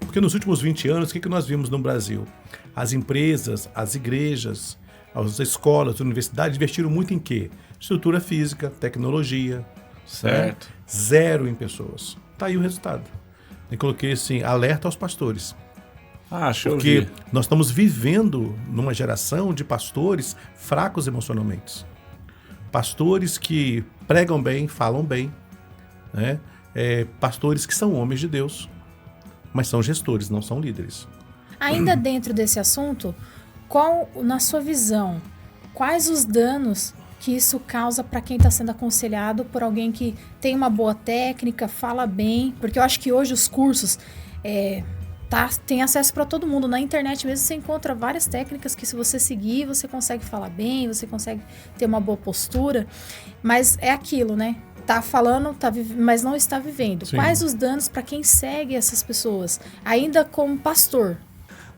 Porque nos últimos 20 anos, o que nós vimos no Brasil? As empresas, as igrejas, as escolas, as universidades investiram muito em quê? Estrutura física, tecnologia. Certo. Né? Zero em pessoas. Tá aí o resultado. Eu coloquei assim, alerta aos pastores. Porque nós estamos vivendo numa geração de pastores fracos emocionalmente. Pastores que pregam bem, falam bem. Né? Pastores que são homens de Deus. Mas são gestores, não são líderes. Ainda dentro desse assunto, na sua visão, quais os danos que isso causa para quem está sendo aconselhado por alguém que tem uma boa técnica, fala bem? Porque eu acho que hoje os cursos tem acesso para todo mundo. Na internet mesmo você encontra várias técnicas que, se você seguir, você consegue falar bem, você consegue ter uma boa postura. Mas é aquilo, né? Tá falando, mas não está vivendo. Sim. Quais os danos para quem segue essas pessoas, ainda como pastor?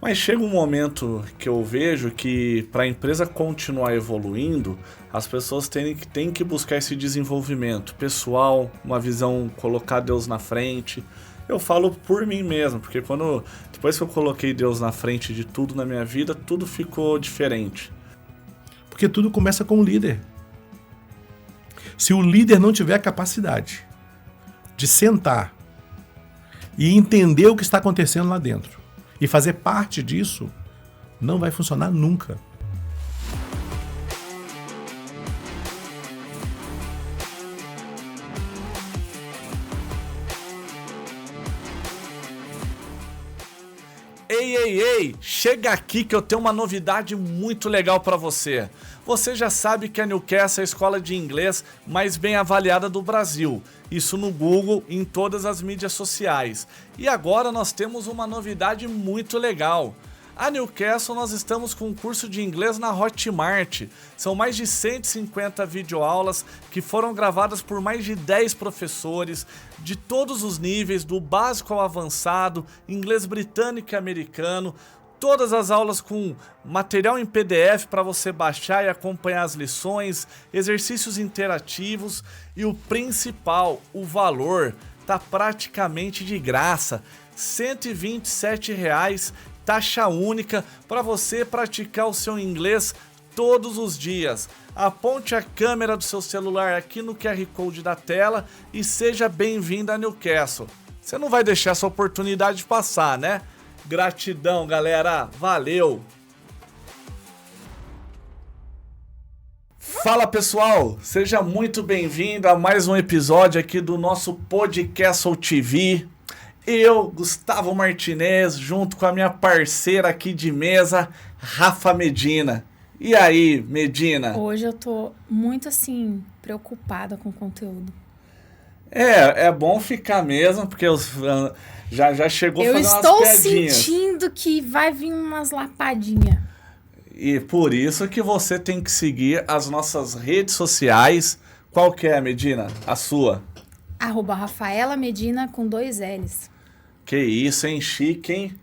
Mas chega um momento que eu vejo que, para a empresa continuar evoluindo, as pessoas têm que buscar esse desenvolvimento pessoal, uma visão, colocar Deus na frente. Eu falo por mim mesmo, porque depois que eu coloquei Deus na frente de tudo na minha vida, tudo ficou diferente. Porque tudo começa com o líder. Se o líder não tiver a capacidade de sentar e entender o que está acontecendo lá dentro e fazer parte disso, não vai funcionar nunca. Ei, chega aqui que eu tenho uma novidade muito legal para você. Você já sabe que a Newcastle é a escola de inglês mais bem avaliada do Brasil. Isso no Google e em todas as mídias sociais. E agora nós temos uma novidade muito legal. A Newcastle, nós estamos com um curso de inglês na Hotmart. São mais de 150 videoaulas que foram gravadas por mais de 10 professores de todos os níveis, do básico ao avançado, inglês britânico e americano. Todas as aulas com material em PDF para você baixar e acompanhar as lições, exercícios interativos e o principal, o valor, tá praticamente de graça. R$ 127, taxa única para você praticar o seu inglês todos os dias. Aponte a câmera do seu celular aqui no QR Code da tela e seja bem-vindo a Newcastle. Você não vai deixar essa oportunidade passar, né? Gratidão, galera. Valeu! Fala, pessoal! Seja muito bem-vindo a mais um episódio aqui do nosso Podcast TV. Eu, Gustavo Martinez, junto com a minha parceira aqui de mesa, Rafa Medina. E aí, Medina? Hoje eu tô muito, preocupada com o conteúdo. É bom ficar mesmo, porque já chegou a fazer umas piadinhas. Eu estou sentindo que vai vir umas lapadinhas. E por isso que você tem que seguir as nossas redes sociais. Qual que é, Medina? A sua? @Rafaela Medina com 2 L's. Que isso, hein? Chique, hein?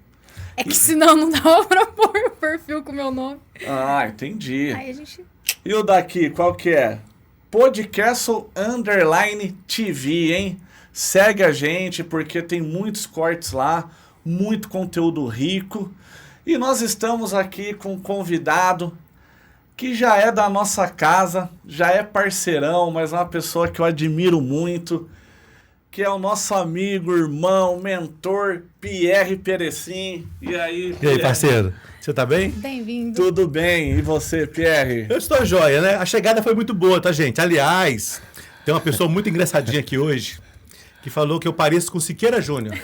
É que senão não dava pra pôr o perfil com o meu nome. Ah, entendi. Aí a gente... E o daqui, qual que é? Podcast_TV, hein? Segue a gente, porque tem muitos cortes lá, muito conteúdo rico. E nós estamos aqui com um convidado que já é da nossa casa, já é parceirão, mas é uma pessoa que eu admiro muito, que é o nosso amigo, irmão, mentor, Pierre Perecim. E aí, Parceiro? Você tá bem? Bem-vindo. Tudo bem. E você, Pierre? Eu estou joia, né? A chegada foi muito boa, tá, gente? Aliás, tem uma pessoa muito engraçadinha aqui hoje que falou que eu pareço com Siqueira Júnior.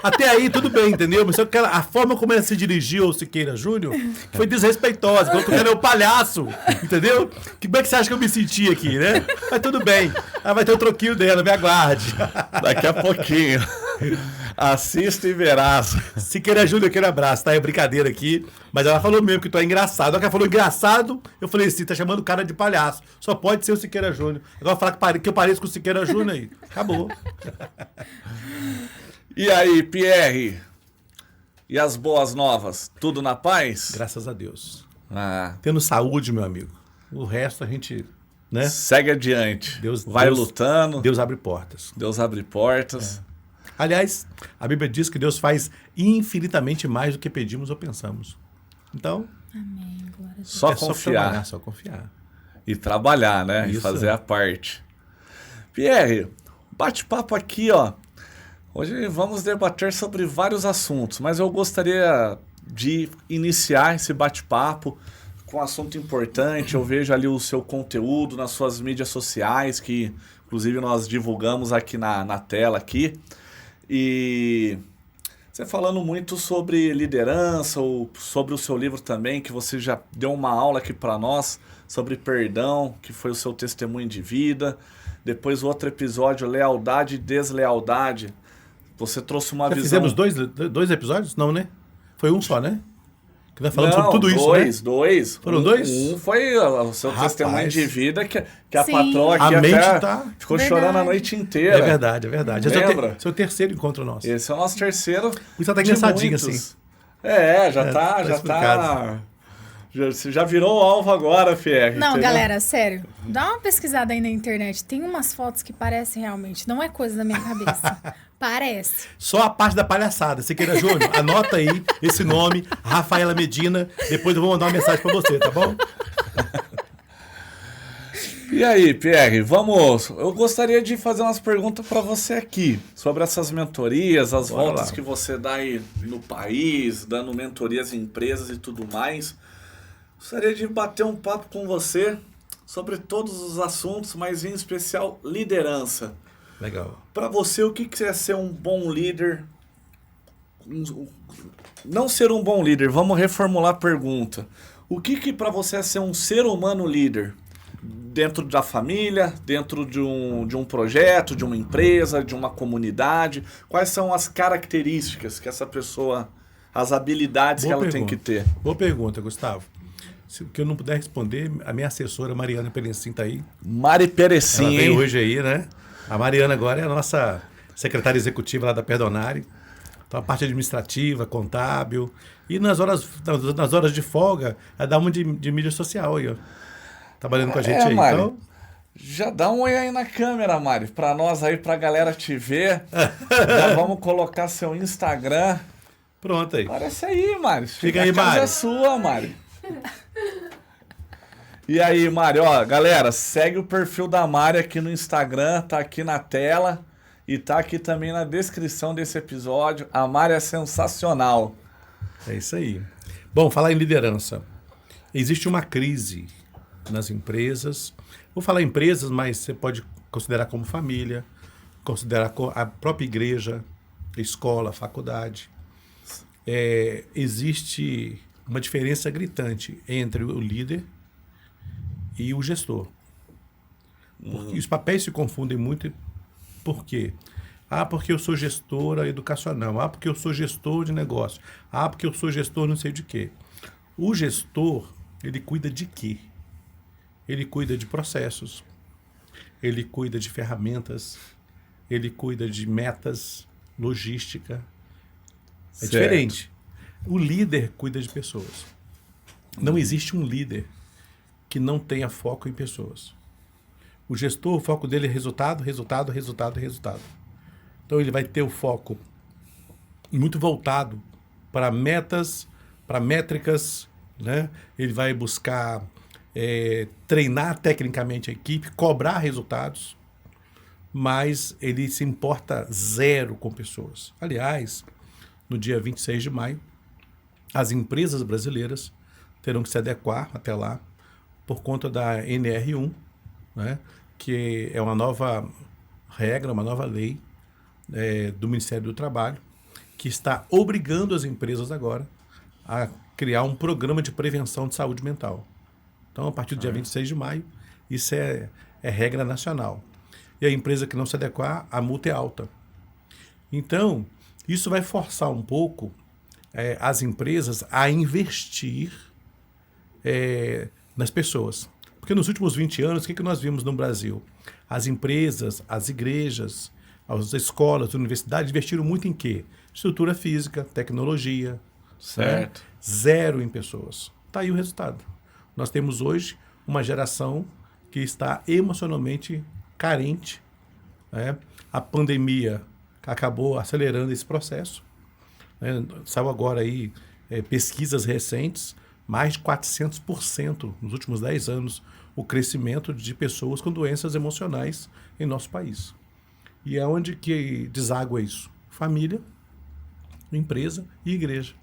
Até aí, tudo bem, entendeu? Mas só que a forma como ela se dirigiu ao Siqueira Júnior foi desrespeitosa. Falou que o cara é o palhaço, entendeu? Como é que você acha que eu me senti aqui, né? Mas tudo bem. Ela vai ter o troquinho dela, me aguarde. Daqui a pouquinho. Assista e verás. Siqueira Júnior, aquele abraço, tá? É brincadeira aqui. Mas ela falou mesmo que tu é engraçado. Na hora que ela falou engraçado, eu falei assim, tá chamando o cara de palhaço. Só pode ser o Siqueira Júnior. Agora falar que eu pareço com o Siqueira Júnior aí. Acabou. E aí, Pierre? E as boas novas? Tudo na paz? Graças a Deus. Tendo saúde, meu amigo. O resto a gente, né? Segue adiante. Vai lutando. Deus abre portas. Deus abre portas. Aliás, a Bíblia diz que Deus faz infinitamente mais do que pedimos ou pensamos. Então, Amém. Glória a Deus. Só é confiar. só confiar. E trabalhar, né? Isso. E fazer a parte. Pierre, bate-papo aqui, ó. Hoje vamos debater sobre vários assuntos, mas eu gostaria de iniciar esse bate-papo com um assunto importante. Eu vejo ali o seu conteúdo nas suas mídias sociais, que inclusive nós divulgamos aqui na tela aqui. E você falando muito sobre liderança, ou sobre o seu livro também, que você já deu uma aula aqui para nós, sobre perdão, que foi o seu testemunho de vida. Depois o outro episódio, lealdade e deslealdade. Você trouxe uma Já visão... fizemos dois episódios? Não, né? Foi um só, né? Que nós falamos sobre tudo isso, né? Dois. Foram dois? Um foi o seu testemunho de vida, que a Sim. patroa aqui A mente até tá... ficou Verdade. chorando a noite inteira. É verdade, é verdade. Esse é Lembra? o seu terceiro encontro nosso. Esse é o nosso terceiro. Isso tá de engraçadinho, muitos. assim. Já tá tá. explicado. Você já virou o alvo agora, Pierre. Não, entendeu? galera, sério. Dá uma pesquisada aí na internet. Tem umas fotos que parecem realmente. Não é coisa da minha cabeça. Parece. Só a parte da palhaçada. Siqueira Júnior, anota aí esse nome, Rafaela Medina. Depois eu vou mandar uma mensagem pra você, tá bom? E aí, Pierre, vamos... Eu gostaria de fazer umas perguntas para você aqui, sobre essas mentorias, as Bora voltas lá. que você dá aí no país, dando mentorias em empresas e tudo mais. Gostaria de bater um papo com você sobre todos os assuntos, mas em especial liderança. Legal. Para você, o que é ser um bom líder? Não ser um bom líder, vamos reformular a pergunta. O que para você é ser um ser humano líder? Dentro da família, dentro de um projeto, de uma empresa, de uma comunidade? Quais são as características que essa pessoa, as habilidades Boa que ela tem pergunta. que ter? Boa pergunta, Gustavo. Se o que eu não puder responder, a minha assessora, Mariana Perecim, tá aí. Mari Perecim, Ela veio hein? hoje aí, né? A Mariana agora é a nossa secretária executiva lá da Perdonari. Então a parte administrativa, contábil. E nas horas de folga, ela dá uma de mídia social aí, ó. Trabalhando com a gente aí. Mari. Então, Já dá um oi aí na câmera, Mari, pra nós aí, pra galera te ver. Já vamos colocar seu Instagram. pronto aí. Aparece aí, Mari. Fica aí, a casa Mari. é sua, Mari. E aí, Mari, ó, galera, segue o perfil da Mari aqui no Instagram, tá aqui na tela e tá aqui também na descrição desse episódio. A Mari é sensacional. É isso aí. Bom, falar em liderança. Existe uma crise nas empresas. Vou falar empresas, mas você pode considerar como família, considerar a própria igreja, escola, faculdade. Existe uma diferença gritante entre o líder e o gestor. Porque os papéis se confundem muito. Por quê? Porque eu sou gestora educacional. Porque eu sou gestor de negócio. Porque eu sou gestor não sei de quê. O gestor, ele cuida de quê? Ele cuida de processos. Ele cuida de ferramentas. Ele cuida de metas, logística. É Certo. diferente. O líder cuida de pessoas. Não existe um líder que não tenha foco em pessoas. O gestor, o foco dele é resultado, resultado, resultado, resultado. Então ele vai ter o foco muito voltado para metas, para métricas, né? Ele vai buscar treinar tecnicamente a equipe, cobrar resultados, mas ele se importa zero com pessoas. Aliás, no dia 26 de maio, as empresas brasileiras terão que se adequar até lá por conta da NR1, né, que é uma nova regra, uma nova lei do Ministério do Trabalho, que está obrigando as empresas agora a criar um programa de prevenção de saúde mental. Então, a partir do dia 26 de maio, isso é regra nacional. E a empresa que não se adequar, a multa é alta. Então, isso vai forçar um pouco as empresas a investir nas pessoas. Porque nos últimos 20 anos, o que nós vimos no Brasil? As empresas, as igrejas, as escolas, as universidades investiram muito em quê? Estrutura física, tecnologia. Certo. Zero em pessoas. Está aí o resultado. Nós temos hoje uma geração que está emocionalmente carente, né? A pandemia acabou acelerando esse processo, né? Saiu agora aí pesquisas recentes, mais de 400% nos últimos 10 anos, o crescimento de pessoas com doenças emocionais em nosso país. E é onde que deságua isso? Família, empresa e igreja.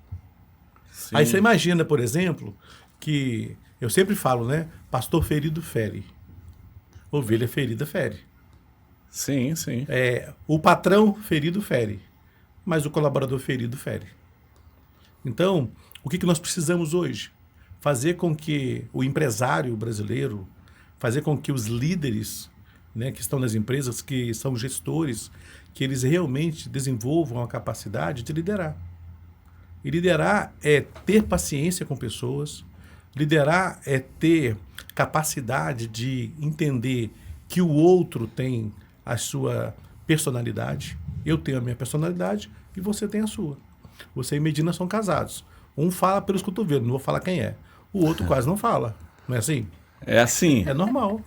Sim. Aí você imagina, por exemplo, que eu sempre falo, né? Pastor ferido fere. Ovelha ferida fere. Sim, sim. O patrão ferido fere, mas o colaborador ferido fere. Então, o que nós precisamos hoje? Fazer com que o empresário brasileiro, fazer com que os líderes, né, que estão nas empresas, que são gestores, que eles realmente desenvolvam a capacidade de liderar. E liderar é ter paciência com pessoas, liderar é ter capacidade de entender que o outro tem a sua personalidade, eu tenho a minha personalidade e você tem a sua. Você e Medina são casados. Um fala pelos cotovelos, não vou falar quem é. O outro quase não fala. Não é assim? É assim. É normal.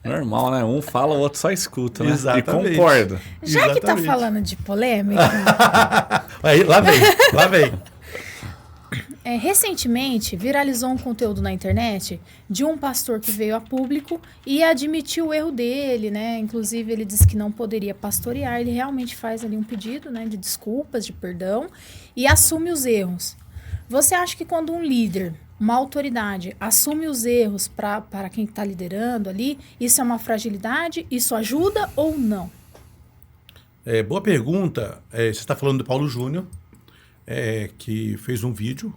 Normal, né? Um fala, o outro só escuta, né? Exatamente. E concorda. Já que tá Exatamente. falando de polêmica, Aí, lá vem. recentemente viralizou um conteúdo na internet de um pastor que veio a público e admitiu o erro dele, né? Inclusive ele disse que não poderia pastorear, ele realmente faz ali um pedido, né, de desculpas, de perdão e assume os erros. Você acha que quando um líder, uma autoridade, assume os erros para quem está liderando ali, isso é uma fragilidade? Isso ajuda ou não? Boa pergunta. Você está falando do Paulo Júnior, que fez um vídeo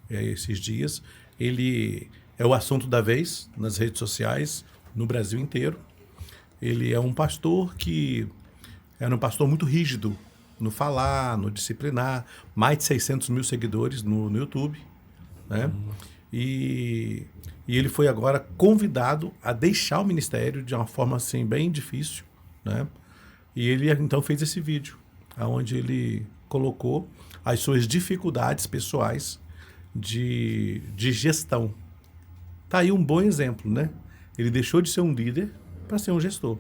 esses dias. Ele é o assunto da vez nas redes sociais, no Brasil inteiro. Ele é um pastor que era um pastor muito rígido no falar, no disciplinar. Mais de 600 mil seguidores no YouTube, né? E ele foi agora convidado a deixar o ministério de uma forma assim bem difícil, né? E ele então fez esse vídeo, onde ele colocou as suas dificuldades pessoais de gestão. Tá aí um bom exemplo, né? Ele deixou de ser um líder para ser um gestor.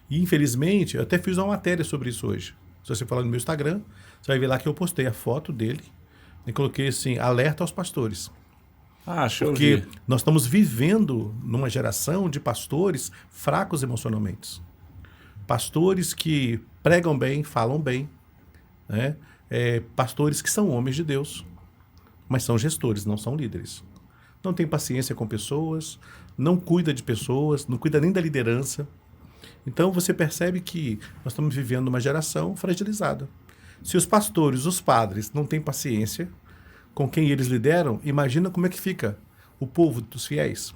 E infelizmente, eu até fiz uma matéria sobre isso hoje. Se você falar no meu Instagram, você vai ver lá que eu postei a foto dele e coloquei assim, alerta aos pastores. Deixa eu Porque ver. nós estamos vivendo numa geração de pastores fracos emocionalmente. Pastores que pregam bem, falam bem, né? Pastores que são homens de Deus, mas são gestores, não são líderes. Não tem paciência com pessoas, não cuida de pessoas, não cuida nem da liderança. Então você percebe que nós estamos vivendo uma geração fragilizada. Se os pastores, os padres, não têm paciência com quem eles lideram, imagina como é que fica o povo dos fiéis.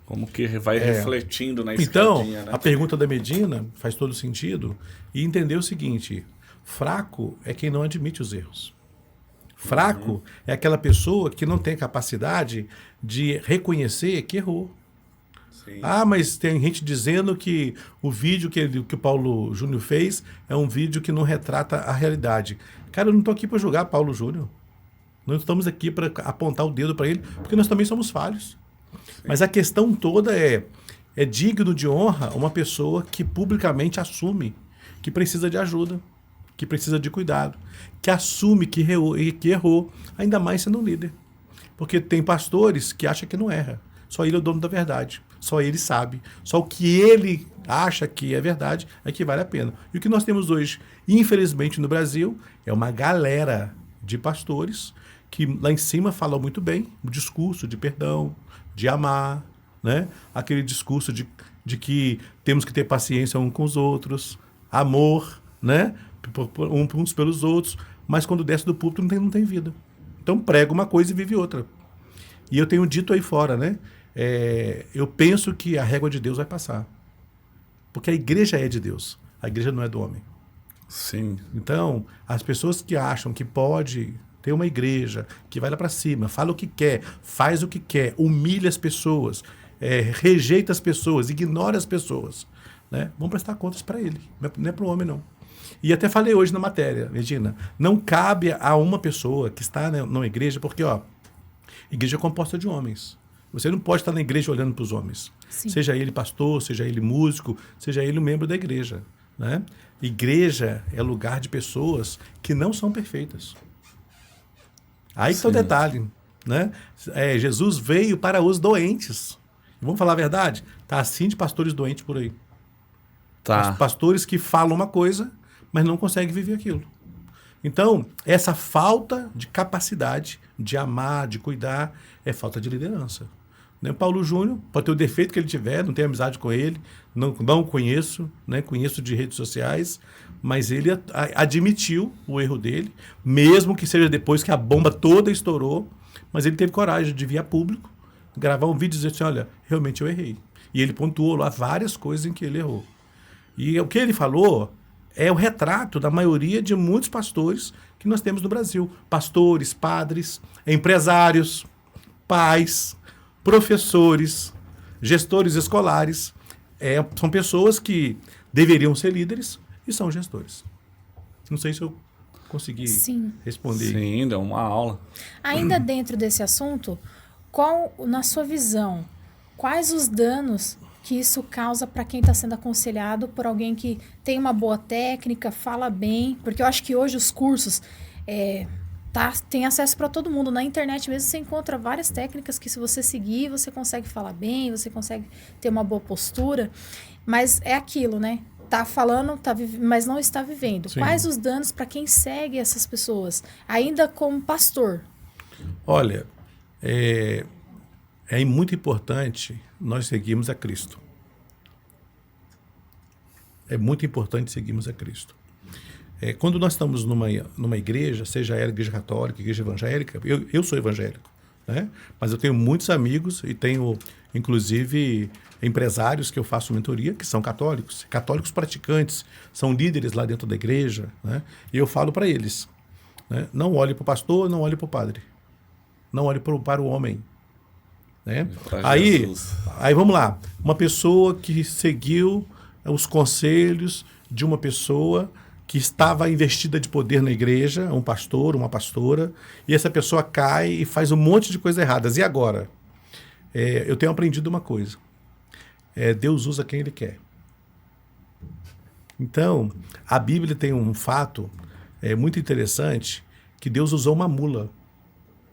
Como que vai refletindo na Então, escadinha, né? a pergunta da Medina faz todo sentido e entender o seguinte: fraco é quem não admite os erros. Fraco é aquela pessoa que não tem capacidade de reconhecer que errou. Sim. Mas tem gente dizendo que o vídeo que o Paulo Júnior fez é um vídeo que não retrata a realidade. Cara, eu não estou aqui para julgar Paulo Júnior. Não estamos aqui para apontar o dedo para ele, porque nós também somos falhos. Sim. Mas a questão toda é digno de honra uma pessoa que publicamente assume que precisa de ajuda, que precisa de cuidado, que assume que errou, ainda mais sendo um líder. Porque tem pastores que acham que não erra. Só ele é o dono da verdade. Só ele sabe. Só o que ele acha que é verdade é que vale a pena. E o que nós temos hoje, infelizmente, no Brasil, é uma galera de pastores que lá em cima falam muito bem o discurso de perdão, de amar, né? Aquele discurso de que temos que ter paciência uns com os outros, amor, né? Uns pelos outros, mas quando desce do púlpito não tem vida. Então prega uma coisa e vive outra. E eu tenho dito aí fora, né? Eu penso que a régua de Deus vai passar. Porque a igreja é de Deus. A igreja não é do homem. Sim. Então, as pessoas que acham que pode ter uma igreja que vai lá para cima, fala o que quer, faz o que quer, humilha as pessoas, rejeita as pessoas, ignora as pessoas, né? Vão prestar contas para ele. Não é para o homem, não. E até falei hoje na matéria, Regina, não cabe a uma pessoa que está numa igreja, porque Igreja é composta de homens. Você não pode estar na igreja olhando para os homens. Sim. Seja ele pastor, seja ele músico, seja ele um membro da igreja. Né? Igreja é lugar de pessoas que não são perfeitas. Aí que está o detalhe. Né? Jesus veio para os doentes. Vamos falar a verdade? Está assim de pastores doentes por aí. Tá. Pastores que falam uma coisa, mas não conseguem viver aquilo. Então, essa falta de capacidade de amar, de cuidar, é falta de liderança. Né? Paulo Júnior, pode ter o defeito que ele tiver, não tenho amizade com ele, não o conheço, né? Conheço de redes sociais, mas ele admitiu o erro dele, mesmo que seja depois que a bomba toda estourou, mas ele teve coragem de vir a público, gravar um vídeo e dizer assim, olha, realmente eu errei. E ele pontuou lá várias coisas em que ele errou. E o que ele falou é o retrato da maioria de muitos pastores que nós temos no Brasil. Pastores, padres, empresários, pais, professores, gestores escolares. São pessoas que deveriam ser líderes e são gestores. Não sei se eu consegui responder. Sim, deu uma aula. Ainda dentro desse assunto, na sua visão, quais os danos que isso causa para quem está sendo aconselhado por alguém que tem uma boa técnica, fala bem? Porque eu acho que hoje os cursos tem acesso para todo mundo. Na internet mesmo você encontra várias técnicas que, se você seguir, você consegue falar bem, você consegue ter uma boa postura. Mas é aquilo, né? Tá falando, mas não está vivendo. Sim. Quais os danos para quem segue essas pessoas? Ainda como pastor. Olha, é muito importante nós seguirmos a Cristo. É muito importante seguirmos a Cristo. Quando nós estamos numa igreja, seja ela igreja católica, igreja evangélica, eu sou evangélico, né? Mas eu tenho muitos amigos e tenho, inclusive, empresários que eu faço mentoria que são católicos praticantes, são líderes lá dentro da igreja, né? E eu falo para eles, né? Não olhe para o pastor, não olhe para o padre, não olhe para o homem. Né? Aí vamos lá, uma pessoa que seguiu os conselhos de uma pessoa que estava investida de poder na igreja, um pastor, uma pastora, e essa pessoa cai e faz um monte de coisas erradas. E agora? Eu tenho aprendido uma coisa. Deus usa quem Ele quer. Então, a Bíblia tem um fato muito interessante, que Deus usou uma mula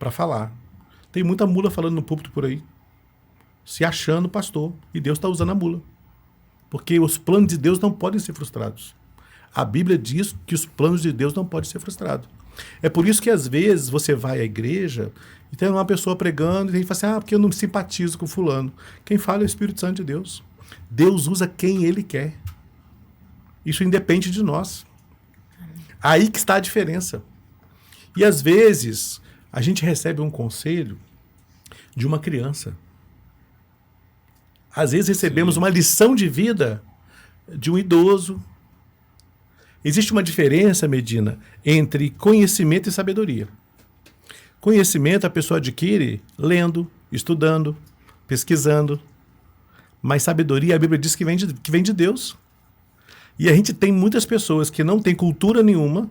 para falar. Tem muita mula falando no púlpito por aí, se achando pastor, e Deus está usando a mula. Porque os planos de Deus não podem ser frustrados. A Bíblia diz que os planos de Deus não podem ser frustrados. É por isso que, às vezes, você vai à igreja e tem uma pessoa pregando e tem que falar assim, porque eu não simpatizo com fulano. Quem fala é o Espírito Santo de Deus. Deus usa quem Ele quer. Isso independe de nós. Aí que está a diferença. E, às vezes, a gente recebe um conselho de uma criança. Às vezes recebemos uma lição de vida de um idoso. Existe uma diferença, Medina, entre conhecimento e sabedoria. Conhecimento a pessoa adquire lendo, estudando, pesquisando. Mas sabedoria, a Bíblia diz que vem de Deus. E a gente tem muitas pessoas que não têm cultura nenhuma,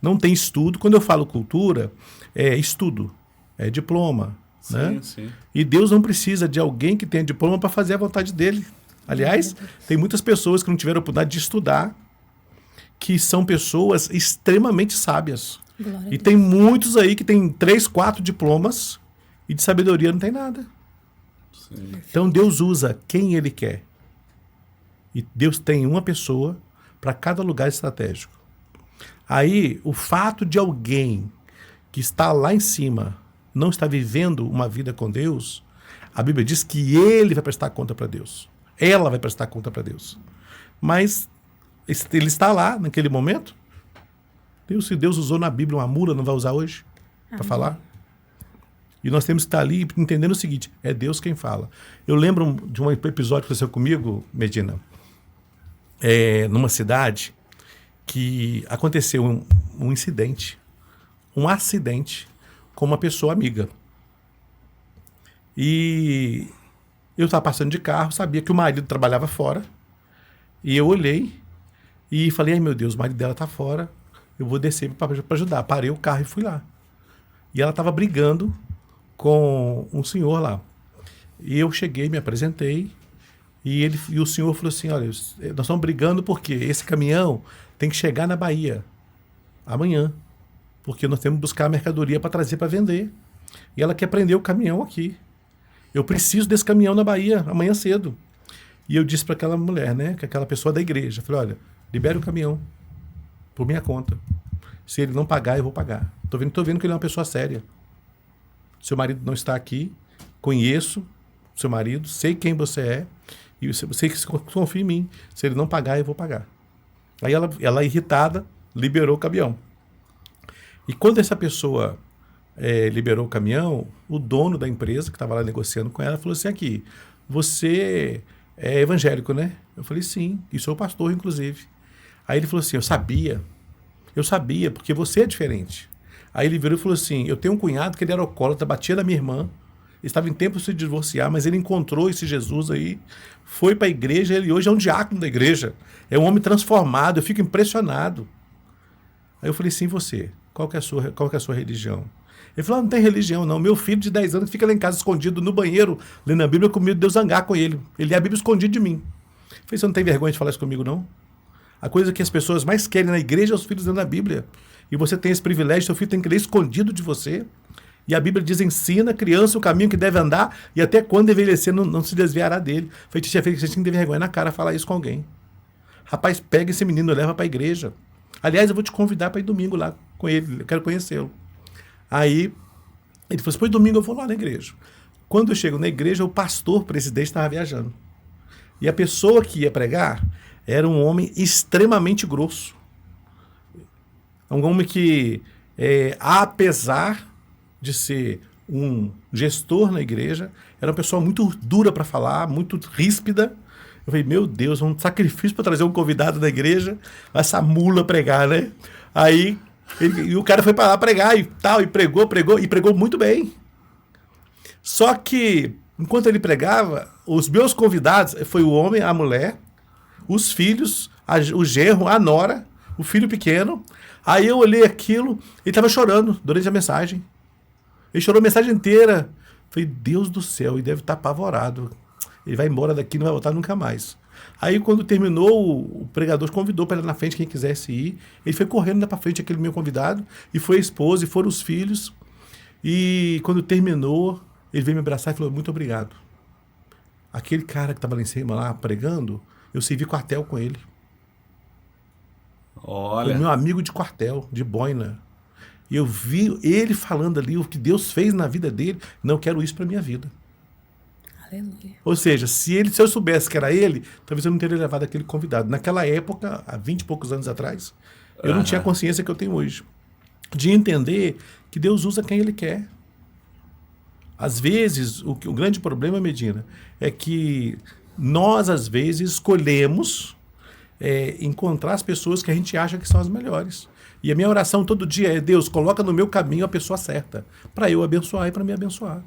não têm estudo. Quando eu falo cultura, é estudo, é diploma. Sim, né? sim. E Deus não precisa de alguém que tenha diploma para fazer a vontade dele. Aliás, tem muitas pessoas que não tiveram a oportunidade de estudar, que são pessoas extremamente sábias. E tem muitos aí que têm 3, 4 diplomas e de sabedoria não tem nada. Sim. Então Deus usa quem Ele quer. E Deus tem uma pessoa para cada lugar estratégico. Aí, o fato de alguém que está lá em cima não está vivendo uma vida com Deus, a Bíblia diz que ele vai prestar conta para Deus. Ela vai prestar conta para Deus. Mas ele está lá naquele momento. Se Deus usou na Bíblia uma mula, não vai usar hoje para falar? E nós temos que estar ali entendendo o seguinte, é Deus quem fala. Eu lembro de um episódio que aconteceu comigo, Medina, numa cidade, que aconteceu um incidente, um acidente com uma pessoa amiga. E eu estava passando de carro, sabia que o marido trabalhava fora, e eu olhei e falei, ai meu Deus, o marido dela está fora, eu vou descer para ajudar. Parei o carro e fui lá. E ela estava brigando com um senhor lá. E eu cheguei, me apresentei, e o senhor falou assim, olha, nós estamos brigando porque esse caminhão tem que chegar na Bahia amanhã, porque nós temos que buscar a mercadoria para trazer para vender. E ela quer prender o caminhão aqui. Eu preciso desse caminhão na Bahia amanhã cedo. E eu disse para aquela mulher, né, que aquela pessoa da igreja, falei, olha, libere o caminhão por minha conta. Se ele não pagar, eu vou pagar. Tô vendo que ele é uma pessoa séria. Seu marido não está aqui, conheço seu marido, sei quem você é, e eu sei que você confia em mim. Se ele não pagar, eu vou pagar. Aí ela irritada, liberou o caminhão. E quando essa pessoa liberou o caminhão, o dono da empresa, que estava lá negociando com ela, falou assim, aqui, você é evangélico, né? Eu falei, sim, e sou pastor, inclusive. Aí ele falou assim, eu sabia, porque você é diferente. Aí ele virou e falou assim, eu tenho um cunhado que ele era alcoólatra, batia na minha irmã, estava em tempo de se divorciar, mas ele encontrou esse Jesus aí, foi para a igreja, ele hoje é um diácono da igreja, é um homem transformado, eu fico impressionado. Aí eu falei, sim, você, qual que é a sua religião? Ele falou, não tem religião não, meu filho de 10 anos fica lá em casa escondido no banheiro, lendo a Bíblia, com medo de eu zangar com ele lê a Bíblia escondido de mim. Eu falei, você não tem vergonha de falar isso comigo não? A coisa que as pessoas mais querem na igreja é os filhos lendo a Bíblia. E você tem esse privilégio, seu filho tem que ler escondido de você. E a Bíblia diz, ensina a criança o caminho que deve andar e até quando envelhecer não se desviará dele. Falei, tia, você tem que ter vergonha na cara falar isso com alguém. Rapaz, pega esse menino e leva para a igreja. Aliás, eu vou te convidar para ir domingo lá com ele, eu quero conhecê-lo. Aí, ele falou assim, pois domingo eu vou lá na igreja. Quando eu chego na igreja, o pastor presidente estava viajando. E a pessoa que ia pregar era um homem extremamente grosso. Um homem que, apesar de ser um gestor na igreja, era uma pessoa muito dura para falar, muito ríspida. Eu falei, meu Deus, um sacrifício para trazer um convidado da igreja, essa mula pregar, né? Aí, e o cara foi para lá pregar e tal, e pregou muito bem. Só que, enquanto ele pregava, os meus convidados, foi o homem, a mulher, os filhos, o genro, a nora, o filho pequeno. Aí eu olhei aquilo, ele estava chorando durante a mensagem. Ele chorou a mensagem inteira. Falei, Deus do céu, ele deve estar apavorado. Ele vai embora daqui, não vai voltar nunca mais. Aí quando terminou, o pregador convidou para ir na frente, quem quisesse ir. Ele foi correndo para frente, aquele meu convidado, e foi a esposa, e foram os filhos. E quando terminou, ele veio me abraçar e falou, muito obrigado. Aquele cara que estava lá em cima, lá, pregando, eu servi quartel com ele. Olha. O meu amigo de quartel, de boina. E eu vi ele falando ali o que Deus fez na vida dele. Não quero isso para minha vida. Aleluia. Ou seja, se eu soubesse que era ele, talvez eu não teria levado aquele convidado. Naquela época, há 20 e poucos anos atrás, eu não tinha a consciência que eu tenho hoje. De entender que Deus usa quem Ele quer. Às vezes, o grande problema, Medina, é que nós, às vezes, escolhemos encontrar as pessoas que a gente acha que são as melhores. E a minha oração todo dia é, Deus, coloca no meu caminho a pessoa certa, para eu abençoar e para me abençoar.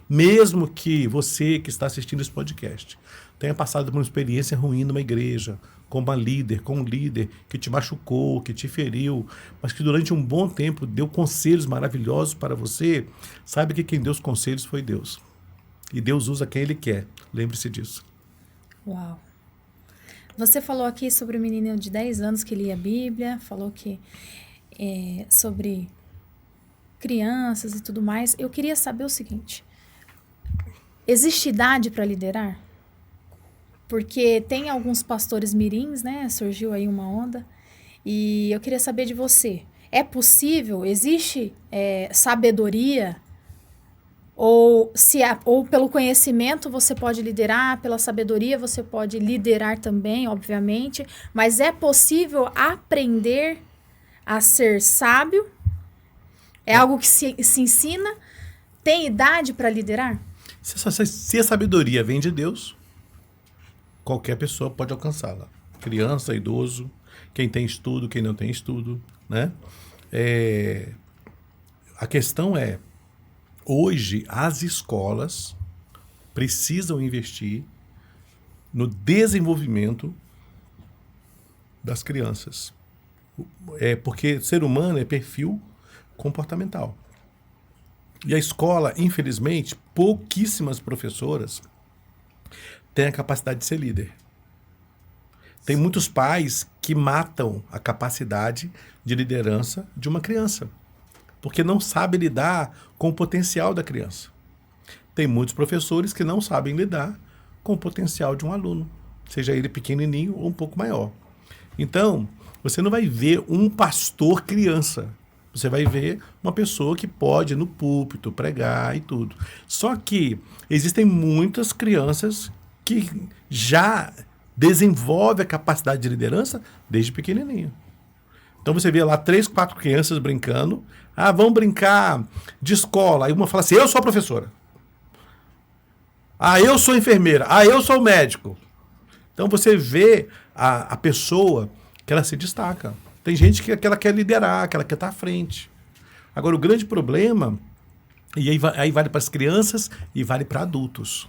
Mesmo que você que está assistindo esse podcast tenha passado por uma experiência ruim numa igreja, com uma líder, com um líder que te machucou, que te feriu, mas que durante um bom tempo deu conselhos maravilhosos para você, saiba que quem deu os conselhos foi Deus. E Deus usa quem Ele quer. Lembre-se disso. Uau. Você falou aqui sobre o menino de 10 anos que lia a Bíblia, falou que sobre crianças e tudo mais. Eu queria saber o seguinte, existe idade para liderar? Porque tem alguns pastores mirins, né? Surgiu aí uma onda. E eu queria saber de você. É possível? Existe sabedoria? Ou pelo conhecimento você pode liderar, pela sabedoria você pode liderar também, obviamente. Mas é possível aprender a ser sábio? É algo que se ensina? Tem idade para liderar? Se a sabedoria vem de Deus, qualquer pessoa pode alcançá-la. Criança, idoso, quem tem estudo, quem não tem estudo, né? A questão é, hoje as escolas precisam investir no desenvolvimento das crianças. Porque ser humano é perfil comportamental. E a escola, infelizmente, pouquíssimas professoras têm a capacidade de ser líder. Tem muitos pais que matam a capacidade de liderança de uma criança, porque não sabem lidar com o potencial da criança. Tem muitos professores que não sabem lidar com o potencial de um aluno, seja ele pequenininho ou um pouco maior. Então, você não vai ver um pastor criança. Você vai ver uma pessoa que pode ir no púlpito, pregar e tudo. Só que existem muitas crianças que já desenvolvem a capacidade de liderança desde pequenininho. Então você vê lá 3, 4 crianças brincando. Ah, vamos brincar de escola. Aí uma fala assim, eu sou a professora. Ah, eu sou a enfermeira. Ah, eu sou o médico. Então você vê a pessoa que ela se destaca. Tem gente que ela quer liderar, que ela quer estar à frente. Agora, o grande problema, e aí vale para as crianças e vale para adultos.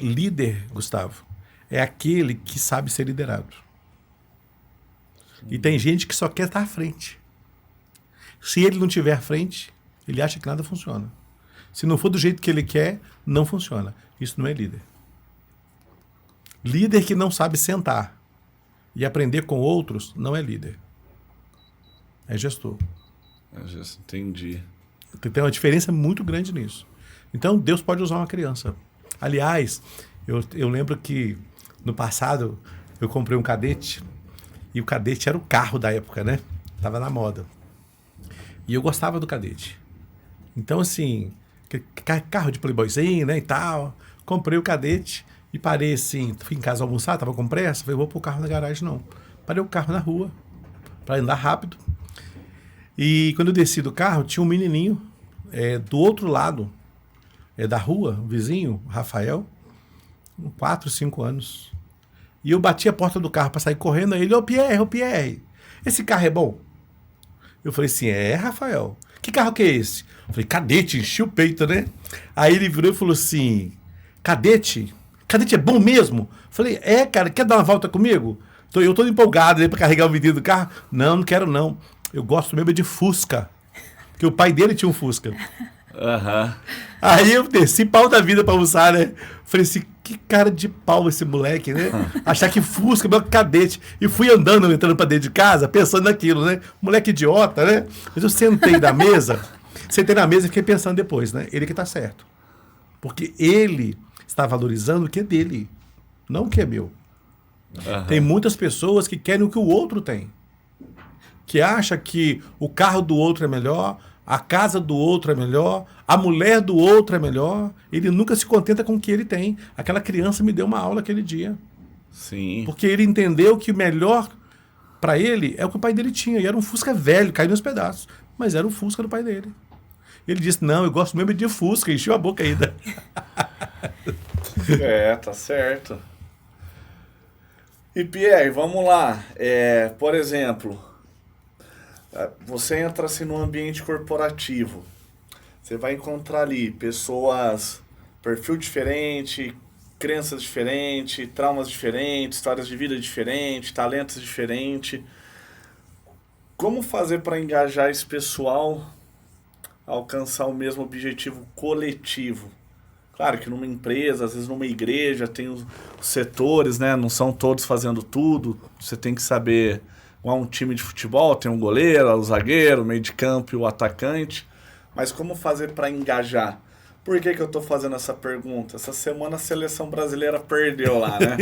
Líder, Gustavo, é aquele que sabe ser liderado. E tem gente que só quer estar à frente. Se ele não estiver à frente, ele acha que nada funciona. Se não for do jeito que ele quer, não funciona. Isso não é líder. Líder que não sabe sentar e aprender com outros não é líder. É gestor. Entendi. Tem uma diferença muito grande nisso. Então, Deus pode usar uma criança. Aliás, eu lembro que no passado eu comprei um Cadete e o Cadete era o carro da época, né? Tava na moda. E eu gostava do Cadete. Então, assim, carro de playboyzinho, né, e tal. Comprei o Cadete e parei assim, fui em casa almoçar, tava com pressa, falei, vou pôr o carro na garagem, não. Parei o carro na rua, para andar rápido. E quando eu desci do carro, tinha um menininho do outro lado da rua, um vizinho, Rafael, 4, 5 anos. E eu bati a porta do carro para sair correndo, aí ele, ô Pierre, esse carro é bom? Eu falei assim, Rafael, que carro que é esse? Eu falei, Cadete, enchi o peito, né? Aí ele virou e falou assim, Cadete é bom mesmo? Eu falei, cara, quer dar uma volta comigo? Eu tô empolgado para carregar o menino do carro. Não quero não. Eu gosto mesmo de Fusca. Porque o pai dele tinha um Fusca. Uhum. Aí eu desci pau da vida pra almoçar, né? Falei assim, que cara de pau esse moleque, né? Achar que Fusca, meu Cadete. E fui andando, entrando pra dentro de casa, pensando naquilo, né? Moleque idiota, né? Mas eu sentei na mesa e fiquei pensando depois, né? Ele que tá certo. Porque ele está valorizando o que é dele, não o que é meu. Uhum. Tem muitas pessoas que querem o que o outro tem. Que acha que o carro do outro é melhor, a casa do outro é melhor, a mulher do outro é melhor. Ele nunca se contenta com o que ele tem. Aquela criança me deu uma aula aquele dia. Sim. Porque ele entendeu que o melhor para ele é o que o pai dele tinha. E era um Fusca velho, caiu nos pedaços. Mas era o Fusca do pai dele. Ele disse, não, eu gosto mesmo de Fusca. Encheu a boca ainda. Tá certo. E Pierre, vamos lá. Por exemplo, você entra assim no ambiente corporativo. Você vai encontrar ali pessoas, perfil diferente, crenças diferentes, traumas diferentes, histórias de vida diferentes, talentos diferentes. Como fazer para engajar esse pessoal a alcançar o mesmo objetivo coletivo? Claro que numa empresa, às vezes numa igreja, tem os setores, né? Não são todos fazendo tudo. Você tem que saber, igual um time de futebol, tem um goleiro, o zagueiro, o meio de campo e o atacante. Mas como fazer para engajar? Por que eu estou fazendo essa pergunta? Essa semana a seleção brasileira perdeu lá, né?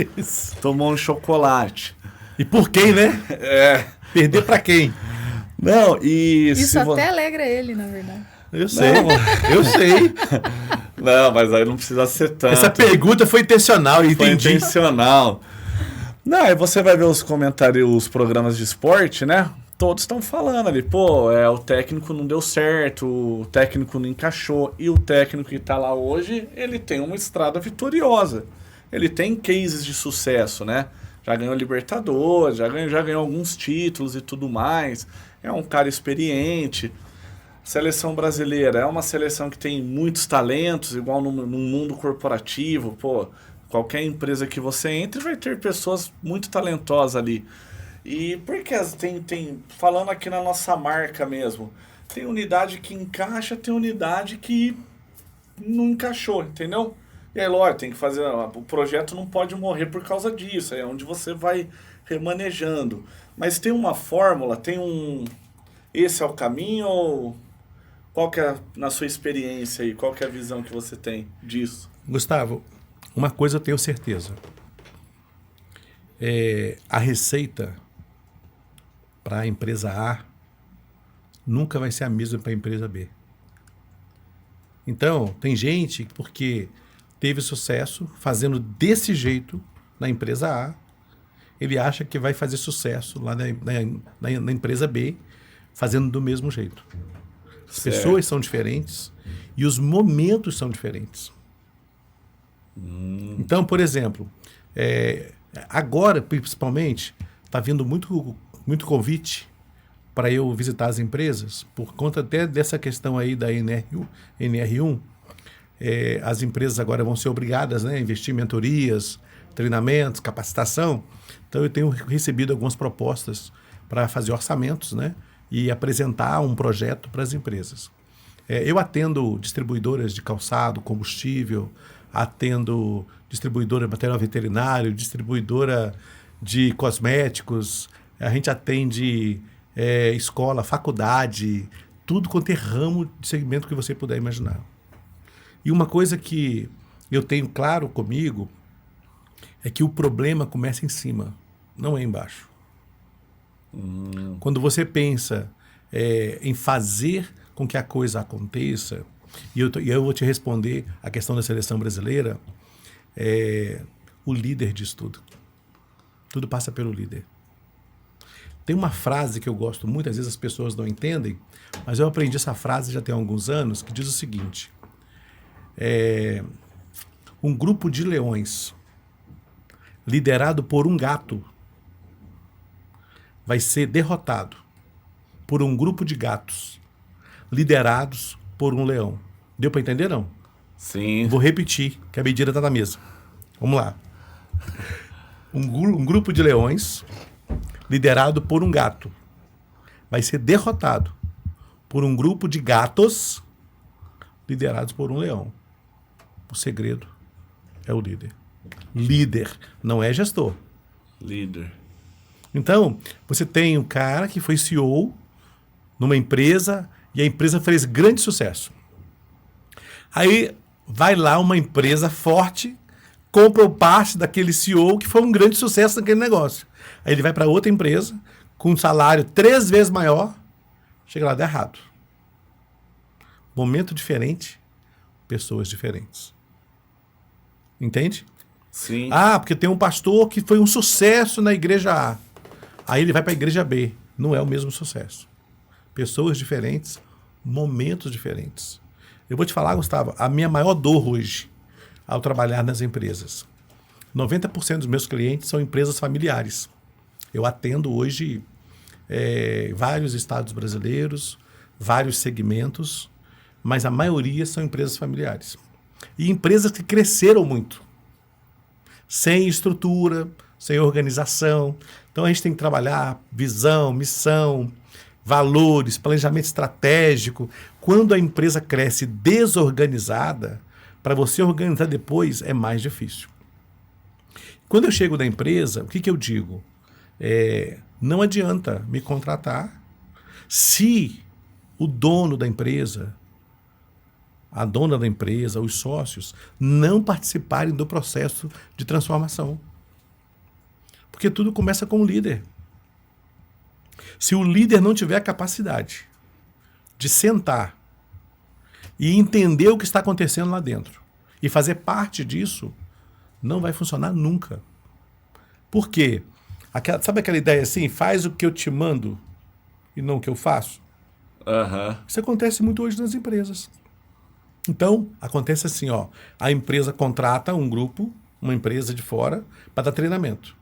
Tomou um chocolate. E por quem, né? Perder para quem? Não, e... Isso até alegra ele, na verdade. Eu sei. Não, mas aí não precisa ser tanto. Essa pergunta foi intencional, entendi. Foi intencional. Não, aí você vai ver os comentários, os programas de esporte, né? Todos estão falando ali, o técnico não deu certo, o técnico não encaixou. E o técnico que está lá hoje, ele tem uma estrada vitoriosa. Ele tem cases de sucesso, né? Já ganhou Libertadores, já ganhou alguns títulos e tudo mais. É um cara experiente. Seleção brasileira é uma seleção que tem muitos talentos, igual no mundo corporativo. Qualquer empresa que você entre vai ter pessoas muito talentosas ali. E porque falando aqui na nossa marca mesmo, Tem unidade que encaixa, tem unidade que não encaixou, entendeu? E aí, lógico, tem que fazer... O projeto não pode morrer por causa disso. É onde você vai remanejando. Mas tem uma fórmula, tem um... Esse é o caminho ou... Qual que é, na sua experiência aí, qual que é a visão que você tem disso? Gustavo, uma coisa eu tenho certeza. A receita para a empresa A nunca vai ser a mesma para a empresa B. Então, tem gente que, porque teve sucesso fazendo desse jeito na empresa A, ele acha que vai fazer sucesso lá na empresa B, fazendo do mesmo jeito. As pessoas são diferentes e os momentos são diferentes. Então, por exemplo, agora, principalmente, está vindo muito convite para eu visitar as empresas, por conta até dessa questão aí da NR1. As empresas agora vão ser obrigadas, né, a investir em mentorias, treinamentos, capacitação. Então, eu tenho recebido algumas propostas para fazer orçamentos, né, e apresentar um projeto para as empresas. Eu atendo distribuidoras de calçado, combustível, atendo distribuidora de material veterinário, distribuidora de cosméticos, a gente atende escola, faculdade, tudo quanto é ramo de segmento que você puder imaginar. E uma coisa que eu tenho claro comigo é que o problema começa em cima, não é embaixo. Quando você pensa em fazer com que a coisa aconteça, e eu vou te responder a questão da seleção brasileira, o líder diz tudo. Tudo passa pelo líder. Tem uma frase que eu gosto muito, às vezes as pessoas não entendem, mas eu aprendi essa frase já tem alguns anos, que diz o seguinte: um grupo de leões liderado por um gato vai ser derrotado por um grupo de gatos liderados por um leão. Deu para entender, não? Sim. Vou repetir, que a medida está na mesa. Vamos lá. Um grupo de leões liderado por um gato vai ser derrotado por um grupo de gatos liderados por um leão. O segredo é o líder. Líder não é gestor. Líder. Então, você tem um cara que foi CEO numa empresa e a empresa fez grande sucesso. Aí vai lá uma empresa forte, compra parte daquele CEO que foi um grande sucesso naquele negócio. Aí ele vai para outra empresa com um salário 3 vezes maior, chega lá, dá errado. Momento diferente, pessoas diferentes. Entende? Sim. Ah, porque tem um pastor que foi um sucesso na igreja A. Aí ele vai para a igreja B. Não é o mesmo sucesso. Pessoas diferentes, momentos diferentes. Eu vou te falar, Gustavo, a minha maior dor hoje, ao trabalhar nas empresas. 90% dos meus clientes são empresas familiares. Eu atendo hoje vários estados brasileiros, vários segmentos, mas a maioria são empresas familiares. E empresas que cresceram muito, sem estrutura, sem organização. Então a gente tem que trabalhar visão, missão, valores, planejamento estratégico. Quando a empresa cresce desorganizada, para você organizar depois é mais difícil. Quando eu chego na empresa, o que eu digo? Não adianta me contratar se o dono da empresa, a dona da empresa, os sócios, não participarem do processo de transformação. Porque tudo começa com o líder. Se o líder não tiver a capacidade de sentar e entender o que está acontecendo lá dentro e fazer parte disso, não vai funcionar nunca. Por quê? Sabe aquela ideia assim, faz o que eu te mando e não o que eu faço? Isso acontece muito hoje nas empresas. Então, acontece assim, a empresa contrata um grupo, uma empresa de fora, para dar treinamento.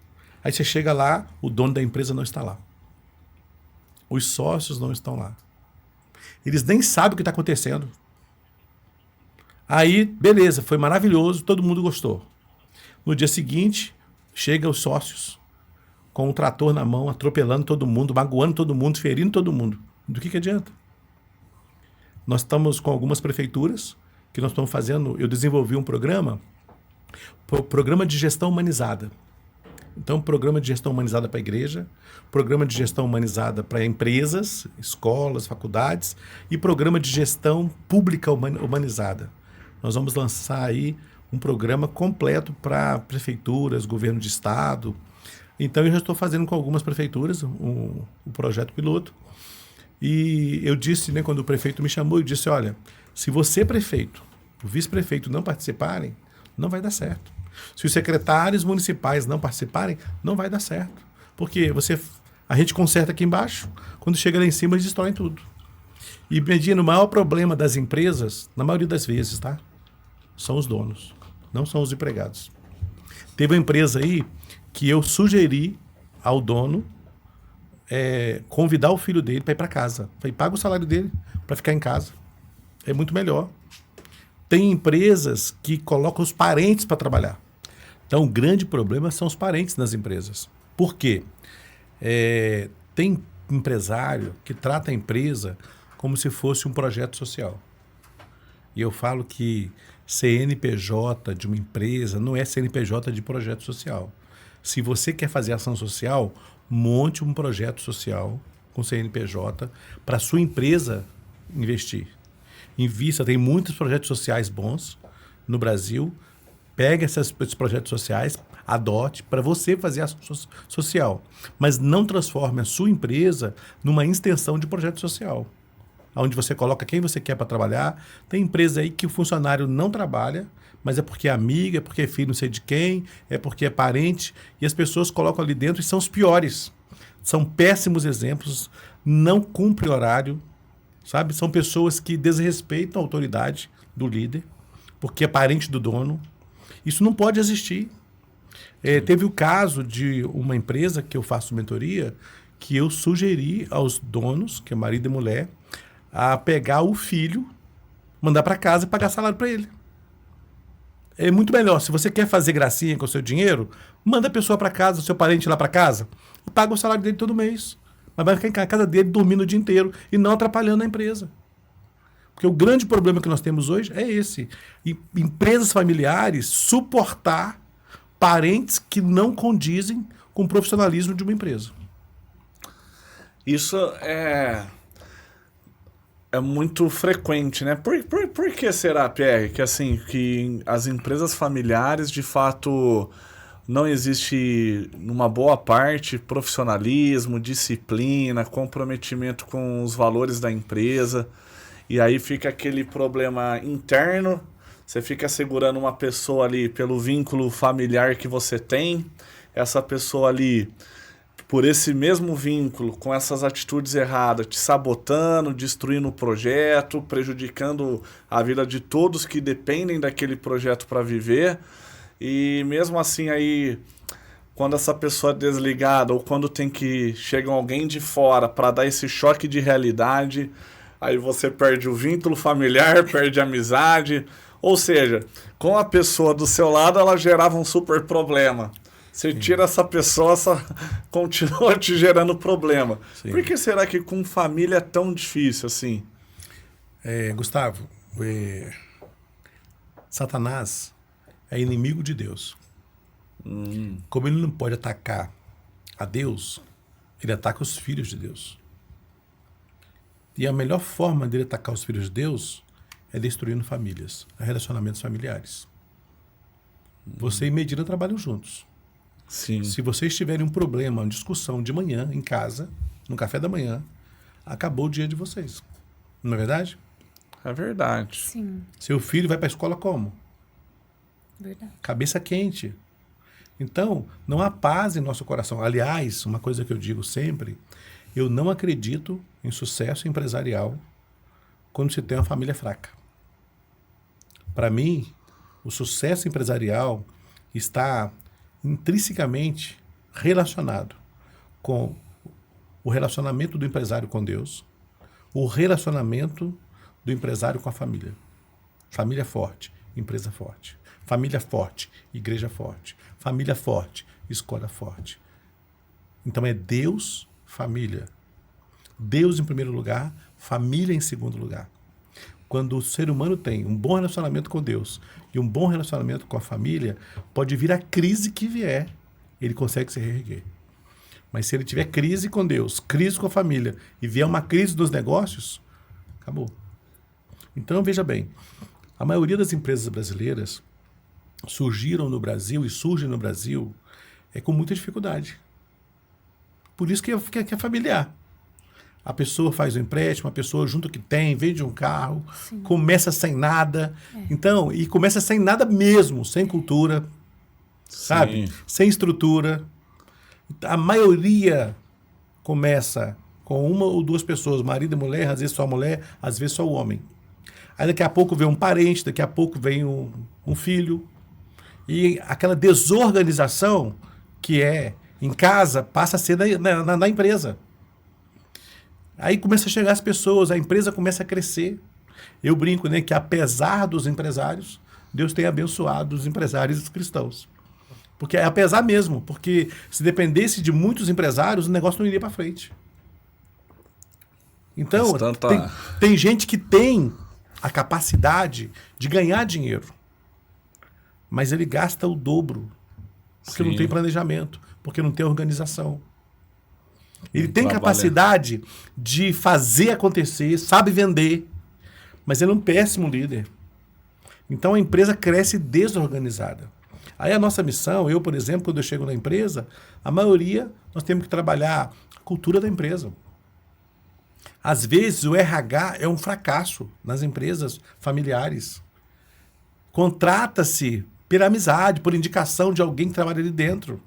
Aí você chega lá, o dono da empresa não está lá. Os sócios não estão lá. Eles nem sabem o que está acontecendo. Aí, beleza, foi maravilhoso, todo mundo gostou. No dia seguinte, chegam os sócios com um trator na mão, atropelando todo mundo, magoando todo mundo, ferindo todo mundo. Do que adianta? Nós estamos com algumas prefeituras que nós estamos fazendo. Eu desenvolvi um programa de gestão humanizada. Então, programa de gestão humanizada para a igreja, programa de gestão humanizada para empresas, escolas, faculdades e programa de gestão pública humanizada. Nós vamos lançar aí um programa completo para prefeituras, governo de estado. Então, eu já estou fazendo com algumas prefeituras um projeto piloto. E eu disse, né, quando o prefeito me chamou, eu disse, olha, se você, prefeito, o vice-prefeito não participarem, não vai dar certo. Se os secretários municipais não participarem, não vai dar certo. Porque a gente conserta aqui embaixo, quando chega lá em cima, eles destroem tudo. E, Medina, o maior problema das empresas, na maioria das vezes, tá? São os donos, não são os empregados. Teve uma empresa aí que eu sugeri ao dono convidar o filho dele para ir para casa. Falei, paga o salário dele para ficar em casa. É muito melhor. Tem empresas que colocam os parentes para trabalhar. Então, o grande problema são os parentes nas empresas. Por quê? Tem empresário que trata a empresa como se fosse um projeto social. E eu falo que CNPJ de uma empresa não é CNPJ de projeto social. Se você quer fazer ação social, monte um projeto social com CNPJ para a sua empresa investir. Invista, tem muitos projetos sociais bons no Brasil. Pega esses projetos sociais, adote para você fazer ação social. Mas não transforme a sua empresa numa extensão de projeto social. Onde você coloca quem você quer para trabalhar. Tem empresa aí que o funcionário não trabalha, mas é porque é amiga, é porque é filho não sei de quem, é porque é parente. E as pessoas colocam ali dentro e são os piores. São péssimos exemplos, não cumprem horário, sabe? São pessoas que desrespeitam a autoridade do líder, porque é parente do dono. Isso não pode existir. Teve o caso de uma empresa que eu faço mentoria, que eu sugeri aos donos, que é marido e mulher, a pegar o filho, mandar para casa e pagar salário para ele. É muito melhor. Se você quer fazer gracinha com o seu dinheiro, manda a pessoa para casa, o seu parente lá para casa, e paga o salário dele todo mês. Mas vai ficar em casa dele dormindo o dia inteiro e não atrapalhando a empresa. Porque o grande problema que nós temos hoje é esse. Empresas familiares suportar parentes que não condizem com o profissionalismo de uma empresa. Isso é muito frequente, né? Por que será, Pierre, que assim, que as empresas familiares, de fato, não existe, numa boa parte, profissionalismo, disciplina, comprometimento com os valores da empresa, e aí fica aquele problema interno, você fica segurando uma pessoa ali pelo vínculo familiar que você tem, essa pessoa ali, por esse mesmo vínculo, com essas atitudes erradas, te sabotando, destruindo o projeto, prejudicando a vida de todos que dependem daquele projeto para viver. E mesmo assim aí, quando essa pessoa é desligada ou quando chega alguém de fora para dar esse choque de realidade, aí você perde o vínculo familiar, perde a amizade. Ou seja, com a pessoa do seu lado, ela gerava um super problema. Você tira essa pessoa, continua te gerando problema. Sim. Por que será que com família é tão difícil assim? Gustavo, Satanás é inimigo de Deus. Como ele não pode atacar a Deus, ele ataca os filhos de Deus. E a melhor forma dele atacar os filhos de Deus é destruindo famílias, relacionamentos familiares. Você e Medina trabalham juntos. Sim. Se vocês tiverem um problema, uma discussão de manhã, em casa, no café da manhã, acabou o dia de vocês. Não é verdade? É verdade. Sim. Seu filho vai para a escola como? Verdade. Cabeça quente. Então, não há paz em nosso coração. Aliás, uma coisa que eu digo sempre, eu não acredito em sucesso empresarial quando se tem uma família fraca. Para mim, o sucesso empresarial está intrinsecamente relacionado com o relacionamento do empresário com Deus, o relacionamento do empresário com a família. Família forte, empresa forte. Família forte, igreja forte. Família forte, escola forte. Então é Deus, família. Deus em primeiro lugar, família em segundo lugar. quando o ser humano tem um bom relacionamento com Deus e um bom relacionamento com a família, pode vir a crise que vier, ele consegue se reerguer. Mas se ele tiver crise com Deus, crise com a família e vier uma crise dos negócios, acabou. Então, veja bem, a maioria das empresas brasileiras surgiram no Brasil e surgem no Brasil com muita dificuldade. Por isso que é familiar. A pessoa faz um empréstimo, a pessoa junta o que tem, vende um carro, sim, começa sem nada. Então, e começa sem nada mesmo, sem cultura, sabe? Sem estrutura. A maioria começa com uma ou duas pessoas, marido e mulher, às vezes só a mulher, às vezes só o homem. Aí daqui a pouco vem um parente, daqui a pouco vem um filho. E aquela desorganização que é em casa passa a ser na empresa. Aí começa a chegar as pessoas, a empresa começa a crescer. Eu brinco, né, que apesar dos empresários, Deus tem abençoado os empresários cristãos. Porque apesar mesmo, porque se dependesse de muitos empresários, o negócio não iria para frente. Então, tem gente que tem a capacidade de ganhar dinheiro, mas ele gasta o dobro, porque não tem planejamento, porque não tem organização. Ele tem capacidade de fazer acontecer, sabe vender, mas ele é um péssimo líder. Então a empresa cresce desorganizada. Aí a nossa missão, eu, por exemplo, quando eu chego na empresa, a maioria nós temos que trabalhar a cultura da empresa. Às vezes o RH é um fracasso nas empresas familiares. Contrata-se pela amizade, por indicação de alguém que trabalha ali dentro.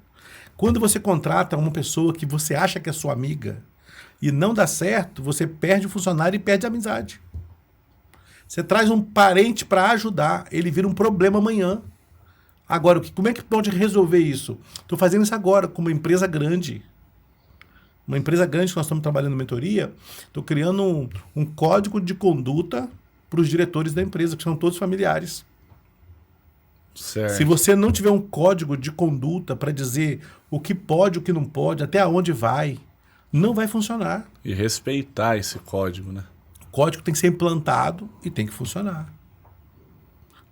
Quando você contrata uma pessoa que você acha que é sua amiga e não dá certo, você perde o funcionário e perde a amizade. Você traz um parente para ajudar, ele vira um problema amanhã. Agora, como é que pode resolver isso? Estou fazendo isso agora com uma empresa grande. Uma empresa grande que nós estamos trabalhando em mentoria, estou criando um código de conduta para os diretores da empresa, que são todos familiares. Certo. Se você não tiver um código de conduta para dizer o que pode, o que não pode, até onde vai, não vai funcionar. E respeitar esse código, né? O código tem que ser implantado e tem que funcionar.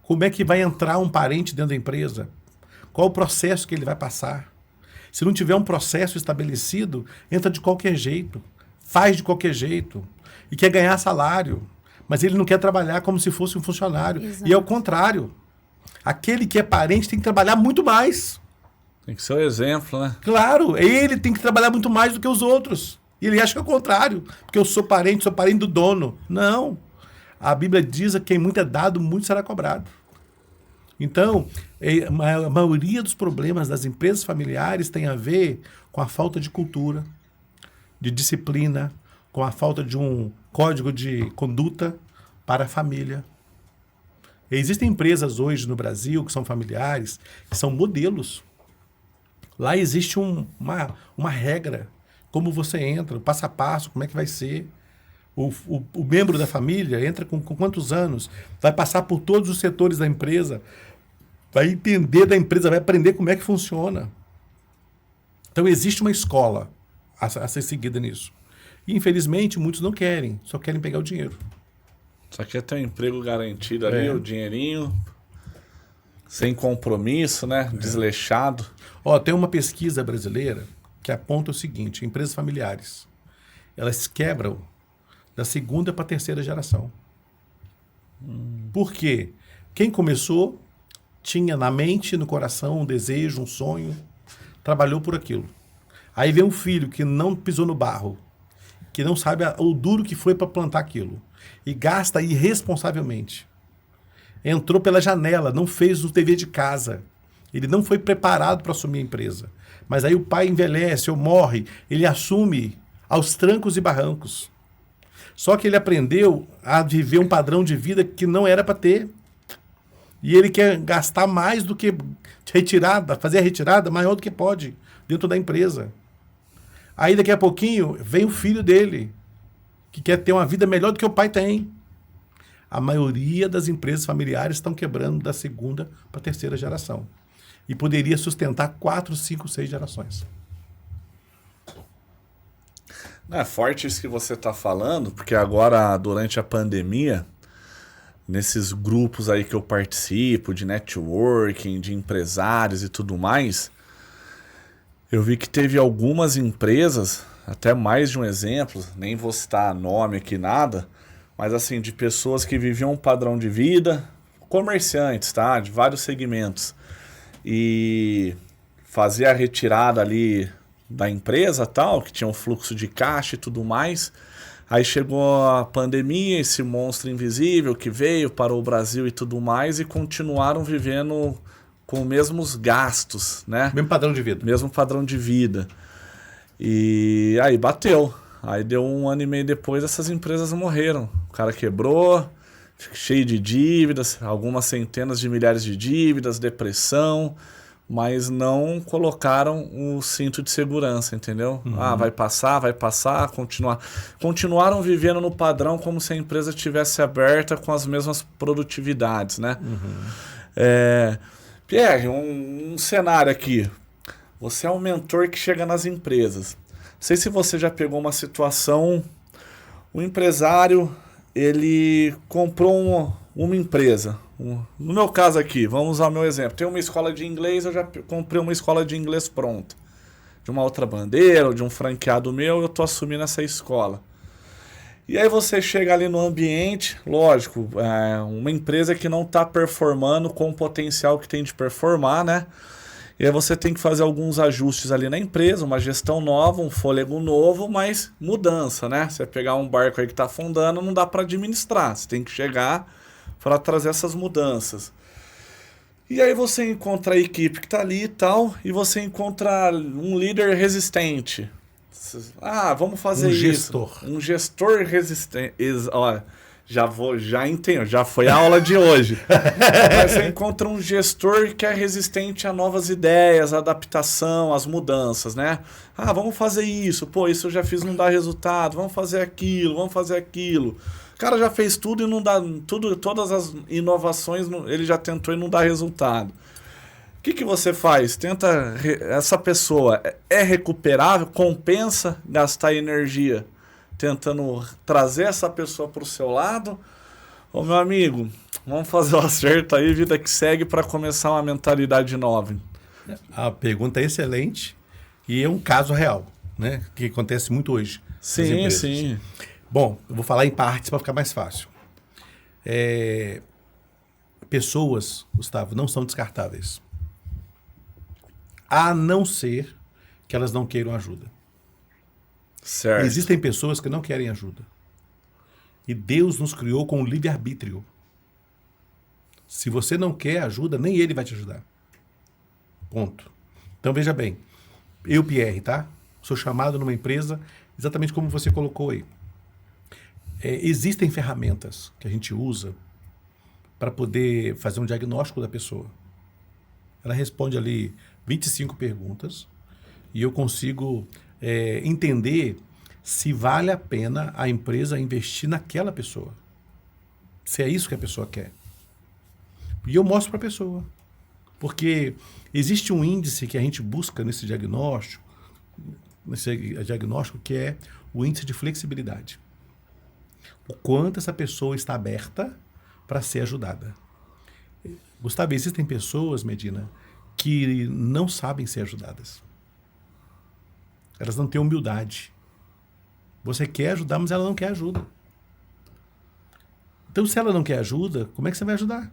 Como é que vai entrar um parente dentro da empresa? Qual o processo que ele vai passar? Se não tiver um processo estabelecido, entra de qualquer jeito, faz de qualquer jeito e quer ganhar salário, mas ele não quer trabalhar como se fosse um funcionário. Exato. E é o contrário. Aquele que é parente tem que trabalhar muito mais. Tem que ser o exemplo, né? Claro, ele tem que trabalhar muito mais do que os outros. E ele acha que é o contrário, porque eu sou parente do dono. Não. A Bíblia diz que quem muito é dado, muito será cobrado. Então, a maioria dos problemas das empresas familiares tem a ver com a falta de cultura, de disciplina, com a falta de um código de conduta para a família. Existem empresas hoje no Brasil que são familiares, que são modelos. Lá existe uma regra, como você entra, o passo a passo, como é que vai ser. O membro da família entra com quantos anos, vai passar por todos os setores da empresa, vai entender da empresa, vai aprender como é que funciona. Então existe uma escola a ser seguida nisso. E infelizmente muitos não querem, só querem pegar o dinheiro. Só quer ter um emprego garantido ali, o dinheirinho, sem compromisso, né? Desleixado. Tem uma pesquisa brasileira que aponta o seguinte: empresas familiares, elas quebram da segunda para a terceira geração. Por quê? Quem começou tinha na mente, no coração, um desejo, um sonho, trabalhou por aquilo. Aí vem um filho que não pisou no barro, que não sabe o duro que foi para plantar aquilo, e gasta irresponsavelmente. Entrou pela janela, não fez o dever de casa. Ele não foi preparado para assumir a empresa. Mas aí o pai envelhece ou morre, ele assume aos trancos e barrancos. Só que ele aprendeu a viver um padrão de vida que não era para ter. E ele quer gastar mais do que retirada, fazer a retirada maior do que pode dentro da empresa. Aí daqui a pouquinho vem o filho dele, que quer ter uma vida melhor do que o pai tem. A maioria das empresas familiares estão quebrando da segunda para a terceira geração. E poderia sustentar 4, 5, 6 gerações. É forte isso que você está falando, porque agora, durante a pandemia, nesses grupos aí que eu participo, de networking, de empresários e tudo mais, eu vi que teve algumas empresas, até mais de um exemplo, nem vou citar nome aqui nada, mas assim, de pessoas que viviam um padrão de vida, comerciantes, tá? De vários segmentos. E fazia a retirada ali da empresa, tal, que tinha um fluxo de caixa e tudo mais. Aí chegou a pandemia, esse monstro invisível que veio, parou o Brasil e tudo mais, e continuaram vivendo com os mesmos gastos, né? Mesmo padrão de vida. Mesmo padrão de vida. E aí bateu. Aí deu 1 ano e meio depois, essas empresas morreram. O cara quebrou, cheio de dívidas, algumas centenas de milhares de dívidas, depressão, mas não colocaram o cinto de segurança, entendeu? Ah, vai passar, continuar. Continuaram vivendo no padrão como se a empresa estivesse aberta com as mesmas produtividades, né? Pierre, um cenário aqui. Você é um mentor que chega nas empresas. Não sei se você já pegou uma situação, o empresário, ele comprou uma empresa. No meu caso aqui, vamos usar o meu exemplo. Tem uma escola de inglês, eu já comprei uma escola de inglês pronta. De uma outra bandeira, ou de um franqueado meu, eu estou assumindo essa escola. E aí você chega ali no ambiente, lógico, uma empresa que não está performando com o potencial que tem de performar, né? E aí você tem que fazer alguns ajustes ali na empresa, uma gestão nova, um fôlego novo, mas mudança, né? Você pegar um barco aí que está afundando, não dá para administrar. Você tem que chegar para trazer essas mudanças. E aí você encontra a equipe que está ali e tal, e você encontra um líder resistente. Ah, vamos fazer isso. Um gestor resistente. Olha, já entendo, já foi a aula de hoje. Mas você encontra um gestor que é resistente a novas ideias, a adaptação, às mudanças, né? Ah, vamos fazer isso. Pô, isso eu já fiz, não dá resultado. Vamos fazer aquilo. O cara já fez tudo e não dá... Todas as inovações ele já tentou e não dá resultado. O que você faz? Essa pessoa é recuperável? Compensa gastar energia tentando trazer essa pessoa para o seu lado? Ô, meu amigo, vamos fazer o acerto aí, vida que segue, para começar uma mentalidade nova. A pergunta é excelente e é um caso real, né? Que acontece muito hoje. Sim, sim. Bom, eu vou falar em partes para ficar mais fácil. Pessoas, Gustavo, não são descartáveis. A não ser que elas não queiram ajuda. Certo. Existem pessoas que não querem ajuda. E Deus nos criou com livre-arbítrio. Se você não quer ajuda, nem Ele vai te ajudar. Ponto. Então, veja bem. Eu, Pierre, tá? Sou chamado numa empresa exatamente como você colocou aí. Existem ferramentas que a gente usa para poder fazer um diagnóstico da pessoa. Ela responde ali 25 perguntas e eu consigo entender se vale a pena a empresa investir naquela pessoa. Se é isso que a pessoa quer. E eu mostro para a pessoa. Porque existe um índice que a gente busca nesse diagnóstico que é o índice de flexibilidade. O quanto essa pessoa está aberta para ser ajudada. Gustavo, existem pessoas, Medina, que não sabem ser ajudadas. Elas não têm humildade. Você quer ajudar, mas ela não quer ajuda. Então, se ela não quer ajuda, como é que você vai ajudar?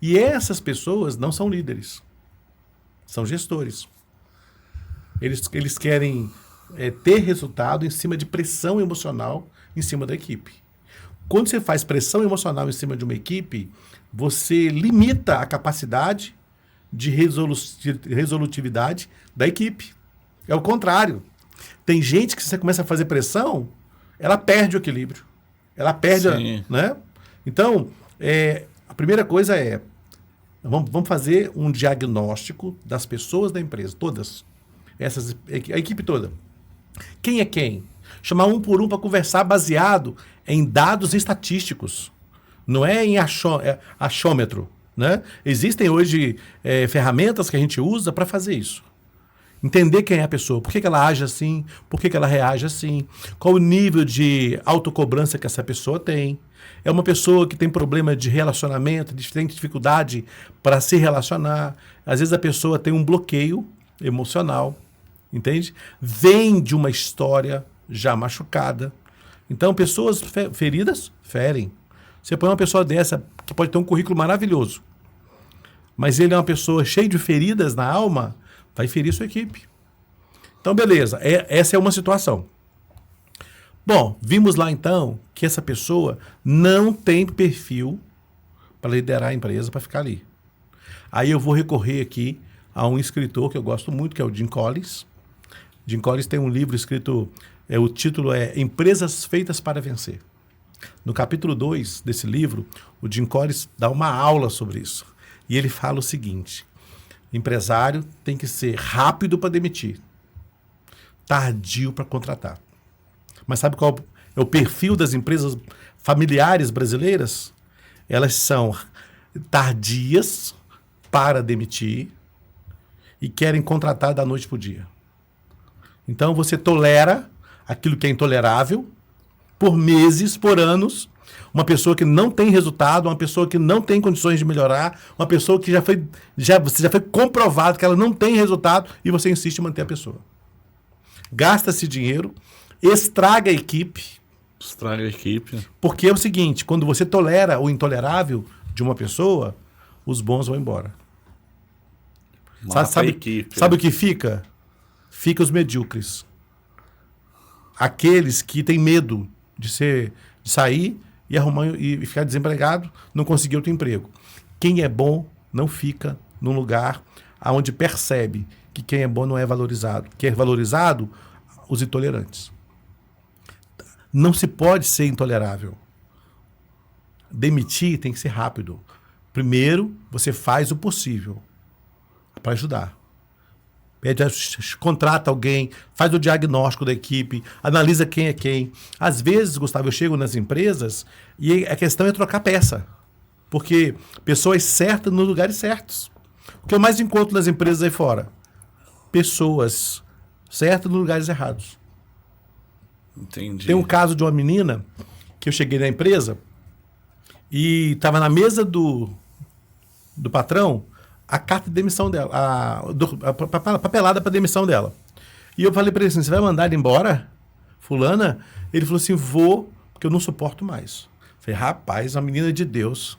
E essas pessoas não são líderes. São gestores. Eles querem ter resultado em cima de pressão emocional em cima da equipe. Quando você faz pressão emocional em cima de uma equipe, você limita a capacidade de resolutividade da equipe. É o contrário. Tem gente que, se você começa a fazer pressão, ela perde o equilíbrio. Ela perde, né? Então, a primeira coisa vamos fazer um diagnóstico das pessoas da empresa, todas. A equipe toda. Quem é quem? Chamar um por um para conversar baseado em dados estatísticos. Não é em achômetro, né? Existem hoje ferramentas que a gente usa para fazer isso. Entender quem é a pessoa, por que ela age assim, por que ela reage assim, qual o nível de autocobrança que essa pessoa tem. É uma pessoa que tem problema de relacionamento, tem dificuldade para se relacionar. Às vezes a pessoa tem um bloqueio emocional, entende? Vem de uma história já machucada. Então, pessoas feridas, ferem. Você põe uma pessoa dessa, que pode ter um currículo maravilhoso, mas ele é uma pessoa cheia de feridas na alma, vai ferir sua equipe. Então, beleza, essa é uma situação. Bom, vimos lá então que essa pessoa não tem perfil para liderar a empresa, para ficar ali. Aí eu vou recorrer aqui a um escritor que eu gosto muito, que é o Jim Collins. Jim Collins tem um livro escrito, o título é Empresas Feitas para Vencer. No capítulo 2 desse livro, o Jim Collins dá uma aula sobre isso. E ele fala o seguinte: empresário tem que ser rápido para demitir, tardio para contratar. Mas sabe qual é o perfil das empresas familiares brasileiras? Elas são tardias para demitir e querem contratar da noite para o dia. Então você tolera aquilo que é intolerável por meses, por anos. Uma pessoa que não tem resultado, uma pessoa que não tem condições de melhorar, uma pessoa que já foi comprovado que ela não tem resultado e você insiste em manter a pessoa. Gasta-se dinheiro, estraga a equipe. Estraga a equipe. Porque é o seguinte, quando você tolera o intolerável de uma pessoa, os bons vão embora. Sabe o que fica? Fica os medíocres. Aqueles que têm medo de sair e arrumar e ficar desempregado, não conseguir outro emprego. Quem é bom não fica num lugar onde percebe que quem é bom não é valorizado. Quem é valorizado, os intolerantes. Não se pode ser intolerável. Demitir tem que ser rápido. Primeiro, você faz o possível para ajudar. Contrata alguém, faz o diagnóstico da equipe, analisa quem é quem. Às vezes, Gustavo, eu chego nas empresas e a questão é trocar peça. Porque pessoas certas nos lugares certos. O que eu mais encontro nas empresas aí fora? Pessoas certas nos lugares errados. Entendi. Tem um caso de uma menina que eu cheguei na empresa e estava na mesa do patrão a carta de demissão dela, a papelada para demissão dela. E eu falei para ele assim: você vai mandar ele embora, fulana? Ele falou assim: vou, porque eu não suporto mais. Eu falei: rapaz, uma menina de Deus,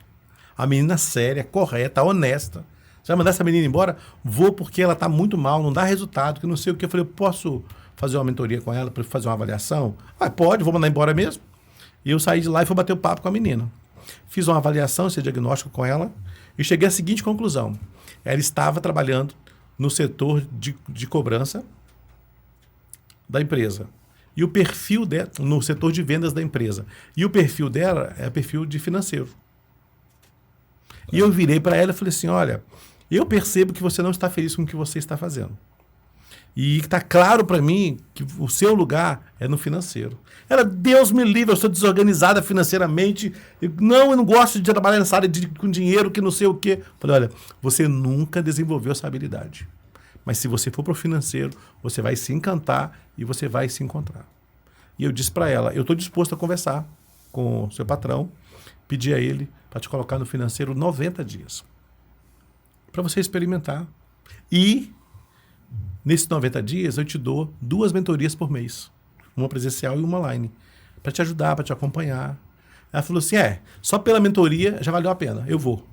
a menina séria, correta, honesta. Você vai mandar essa menina embora? Vou, porque ela está muito mal, não dá resultado, que não sei o que. Eu falei: posso fazer uma mentoria com ela para fazer uma avaliação? Ah, pode, vou mandar embora mesmo. E eu saí de lá e fui bater o papo com a menina. Fiz uma avaliação, esse diagnóstico com ela e cheguei à seguinte conclusão: ela estava trabalhando no setor de cobrança da empresa. E o perfil dela, no setor de vendas da empresa. E o perfil dela é perfil de financeiro. E eu virei para ela e falei assim: olha, eu percebo que você não está feliz com o que você está fazendo. E está claro para mim que o seu lugar é no financeiro. Ela: Deus me livre, eu sou desorganizada financeiramente. Eu não gosto de trabalhar nessa área com dinheiro, que não sei o quê. Falei: olha, você nunca desenvolveu essa habilidade. Mas se você for para o financeiro, você vai se encantar e você vai se encontrar. E eu disse para ela: eu estou disposto a conversar com o seu patrão, pedir a ele para te colocar no financeiro 90 dias. Para você experimentar. E nesses 90 dias, eu te dou 2 mentorias por mês. Uma presencial e uma online. Para te ajudar, para te acompanhar. Ela falou assim: só pela mentoria já valeu a pena. Eu vou.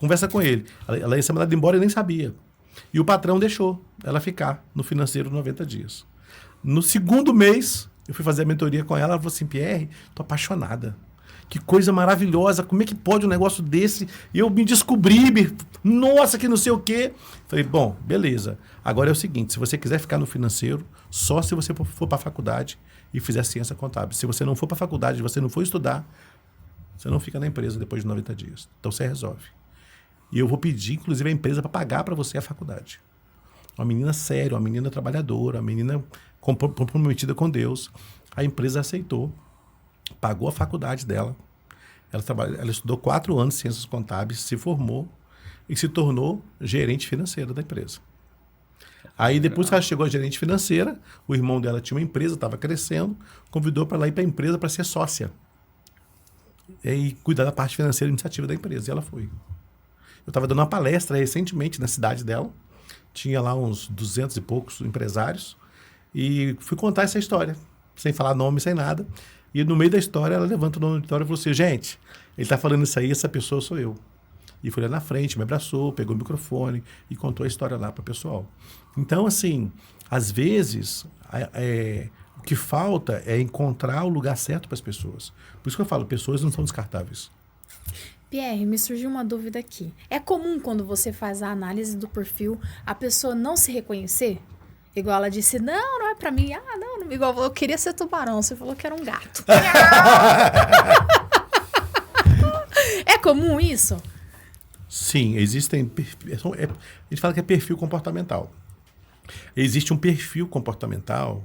Conversa com ele. Ela ia ser mandada embora e nem sabia. E o patrão deixou ela ficar no financeiro 90 dias. No segundo mês, eu fui fazer a mentoria com ela. Ela falou assim: Pierre, tô apaixonada. Que coisa maravilhosa, como é que pode um negócio desse? E eu me descobri, nossa, que não sei o quê. Falei: bom, beleza. Agora é o seguinte: se você quiser ficar no financeiro, só se você for para a faculdade e fizer ciência contábil. Se você não for para a faculdade, você não for estudar, você não fica na empresa depois de 90 dias. Então você resolve. E eu vou pedir, inclusive, a empresa para pagar para você a faculdade. Uma menina séria, uma menina trabalhadora, uma menina comprometida com Deus. A empresa aceitou. Pagou a faculdade dela. Ela estudou 4 anos de ciências contábeis, se formou e se tornou gerente financeira da empresa. Aí depois que ela chegou a gerente financeira, o irmão dela tinha uma empresa, estava crescendo, convidou para ela ir para a empresa para ser sócia. E cuidar da parte financeira e administrativa da empresa. E ela foi. Eu estava dando uma palestra recentemente na cidade dela. Tinha lá uns 200 e poucos empresários. E fui contar essa história, sem falar nome, sem nada. E no meio da história, ela levanta no auditório e falou assim, gente, ele está falando isso aí, essa pessoa sou eu. E foi lá na frente, me abraçou, pegou o microfone e contou a história lá para o pessoal. Então, assim, às vezes, o que falta é encontrar o lugar certo para as pessoas. Por isso que eu falo, pessoas não são descartáveis. Pierre, me surgiu uma dúvida aqui. É comum quando você faz a análise do perfil, a pessoa não se reconhecer? Igual ela disse, não é pra mim. Ah, não, igual eu queria ser tubarão, você falou que era um gato. É comum isso? Sim, existem... A gente fala que é perfil comportamental. Existe um perfil comportamental